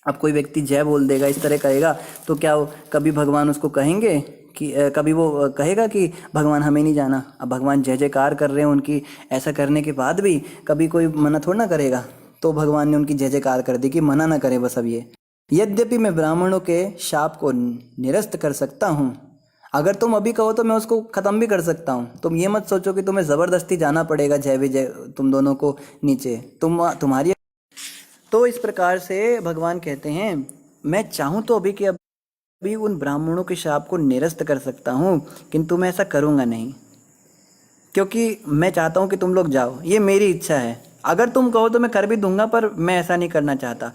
अब कोई व्यक्ति जय बोल देगा, इस तरह करेगा, तो क्या कभी भगवान उसको कहेंगे कि कभी वो कहेगा कि भगवान हमें नहीं जाना। अब भगवान जय जयकार कर रहे हैं उनकी, ऐसा करने के बाद भी कभी कोई मना थोड़ा ना करेगा। तो भगवान ने उनकी जय जयकार कर दी कि मना ना करे बस। अब ये यद्यपि मैं ब्राह्मणों के शाप को निरस्त कर सकता हूँ, अगर तुम अभी कहो तो मैं उसको ख़त्म भी कर सकता हूँ। तुम ये मत सोचो कि तुम्हें ज़बरदस्ती जाना पड़ेगा जय विजय तुम दोनों को नीचे, तुम्हारी। तो इस प्रकार से भगवान कहते हैं मैं चाहूँ तो अभी उन ब्राह्मणों के शाप को निरस्त कर सकता हूँ, किंतु मैं ऐसा करूँगा नहीं, क्योंकि मैं चाहता हूँ कि तुम लोग जाओ, ये मेरी इच्छा है। अगर तुम कहो तो मैं कर भी दूंगा, पर मैं ऐसा नहीं करना चाहता।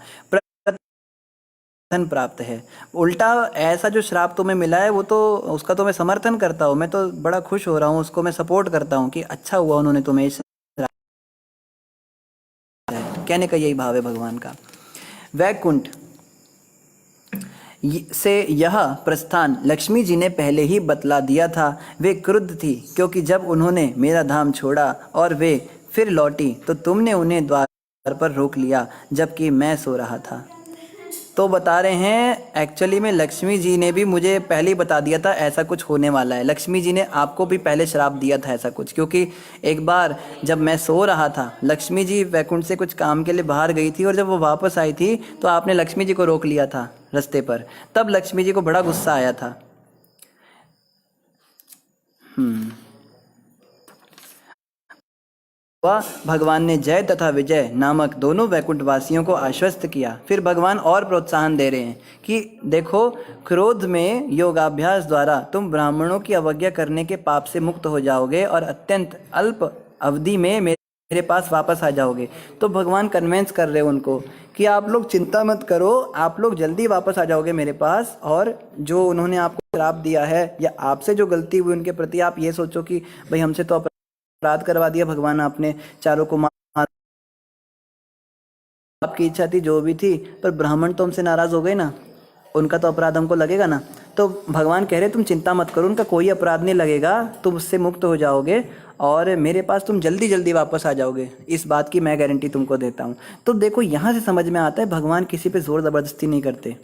धन प्राप्त है, उल्टा ऐसा जो श्राप तुम्हें मिला है वो तो उसका तो मैं समर्थन करता हूँ, मैं तो बड़ा खुश हो रहा हूँ, उसको मैं सपोर्ट करता हूँ कि अच्छा हुआ उन्होंने तुम्हें इस कहने का यही भाव है भगवान का। वैकुंठ से यह प्रस्थान लक्ष्मी जी ने पहले ही बतला दिया था। वे क्रुद्ध थी क्योंकि जब उन्होंने मेरा धाम छोड़ा और वे फिर लौटी तो तुमने उन्हें द्वार पर रोक लिया जबकि मैं सो रहा था। तो बता रहे हैं एक्चुअली में लक्ष्मी जी ने भी मुझे पहले ही बता दिया था ऐसा कुछ होने वाला है। लक्ष्मी जी ने आपको भी पहले श्राप दिया था ऐसा कुछ, क्योंकि एक बार जब मैं सो रहा था, लक्ष्मी जी वैकुंठ से कुछ काम के लिए बाहर गई थी और जब वो वापस आई थी तो आपने लक्ष्मी जी को रोक लिया था रास्ते पर। तब लक्ष्मी जी को बड़ा गुस्सा आया था। भगवान ने जय तथा विजय नामक दोनों वैकुंठ वासियों को आश्वस्त किया। फिर भगवान और प्रोत्साहन दे रहे हैं कि देखो, क्रोध में योगाभ्यास द्वारा तुम ब्राह्मणों की अवज्ञा करने के पाप से मुक्त हो जाओगे और अत्यंत अल्प अवधि में मेरे पास वापस आ जाओगे। तो भगवान कन्वेंस कर रहे हैं उनको कि आप लोग चिंता मत करो, आप लोग जल्दी वापस आ जाओगे मेरे पास, और जो उन्होंने आपको श्राप दिया है या आपसे जो गलती हुई उनके प्रति, आप ये सोचो कि भाई हमसे तो अपराध करवा दिया भगवान, आपने चारों को मार, आपकी इच्छा थी जो भी थी, पर ब्राह्मण तो हमसे नाराज हो गए ना, उनका तो अपराध हमको लगेगा ना। तो भगवान कह रहे तुम चिंता मत करो, उनका कोई अपराध नहीं लगेगा, तुम उससे मुक्त हो जाओगे और मेरे पास तुम जल्दी जल्दी वापस आ जाओगे, इस बात की मैं गारंटी तुमको देता हूँ। तो देखो यहाँ से समझ में आता है भगवान किसी पे जोर ज़बरदस्ती नहीं करते।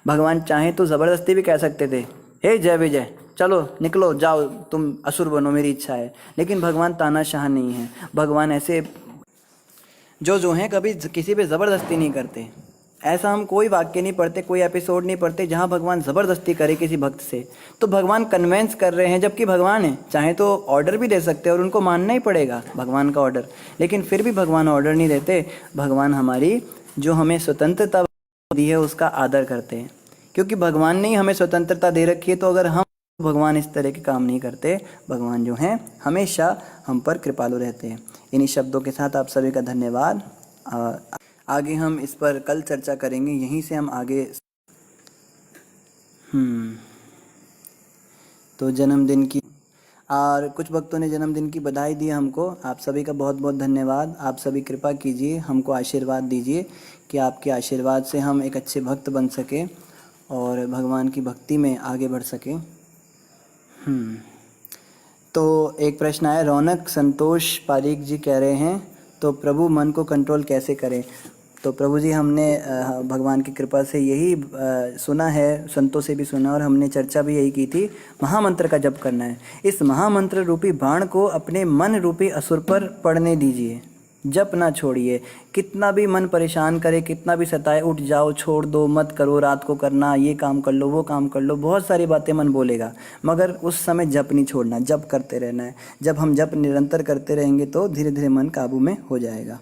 भगवान चाहे तो ज़बरदस्ती भी कह सकते थे, हे जय विजय चलो निकलो जाओ तुम असुर बनो, मेरी इच्छा है। लेकिन भगवान तानाशाह नहीं है, भगवान ऐसे जो हैं कभी किसी पे ज़बरदस्ती नहीं करते। ऐसा हम कोई वाक्य नहीं पढ़ते, कोई एपिसोड नहीं पढ़ते जहाँ भगवान ज़बरदस्ती करे किसी भक्त से। तो भगवान कन्वेंस कर रहे हैं, जबकि भगवान है चाहे तो ऑर्डर भी दे सकते हैं और उनको मानना ही पड़ेगा भगवान का ऑर्डर, लेकिन फिर भी भगवान ऑर्डर नहीं देते। भगवान हमारी जो हमें स्वतंत्रता दी है उसका आदर करते हैं, क्योंकि भगवान ने ही हमें स्वतंत्रता दे रखी है। तो अगर हम भगवान इस तरह के काम नहीं करते, भगवान जो हैं हमेशा हम पर कृपालु रहते हैं। इन्हीं शब्दों के साथ आप सभी का धन्यवाद। आगे हम इस पर कल चर्चा करेंगे, यहीं से हम आगे। तो जन्मदिन की और कुछ भक्तों ने जन्मदिन की बधाई दी हमको। आप सभी का बहुत बहुत धन्यवाद। आप सभी कृपा कीजिए, हमको आशीर्वाद दीजिए कि आपके आशीर्वाद से हम एक अच्छे भक्त बन सकें और भगवान की भक्ति में आगे बढ़ सकें। तो एक प्रश्न आया, रौनक संतोष पारीक जी कह रहे हैं तो प्रभु मन को कंट्रोल कैसे करें। तो प्रभु जी, हमने भगवान की कृपा से यही सुना है, संतों से भी सुना और हमने चर्चा भी यही की थी, महामंत्र का जप करना है। इस महामंत्र रूपी बाण को अपने मन रूपी असुर पर पड़ने दीजिए, जप ना छोड़िए। कितना भी मन परेशान करे, कितना भी सताए, उठ जाओ, छोड़ दो, मत करो, रात को करना, ये काम कर लो, वो काम कर लो, बहुत सारी बातें मन बोलेगा, मगर उस समय जप नहीं छोड़ना, जप करते रहना है। जब हम जप निरंतर करते रहेंगे तो धीरे धीरे मन काबू में हो जाएगा।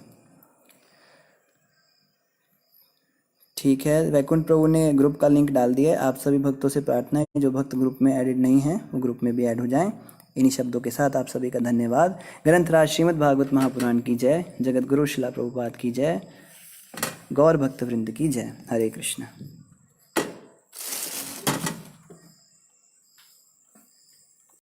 ठीक है, वैकुंठ प्रभु ने ग्रुप का लिंक डाल दिया है। आप सभी भक्तों से प्रार्थना है, जो भक्त ग्रुप में एडिड नहीं हैं वो ग्रुप में भी ऐड हो जाएं। इन्हीं शब्दों के साथ आप सभी का धन्यवाद। ग्रंथराज श्रीमद् भागवत महापुराण की जय, जगत गुरु शिला प्रभुपाद की जय, गौर भक्त वृंद की जय। हरे कृष्ण।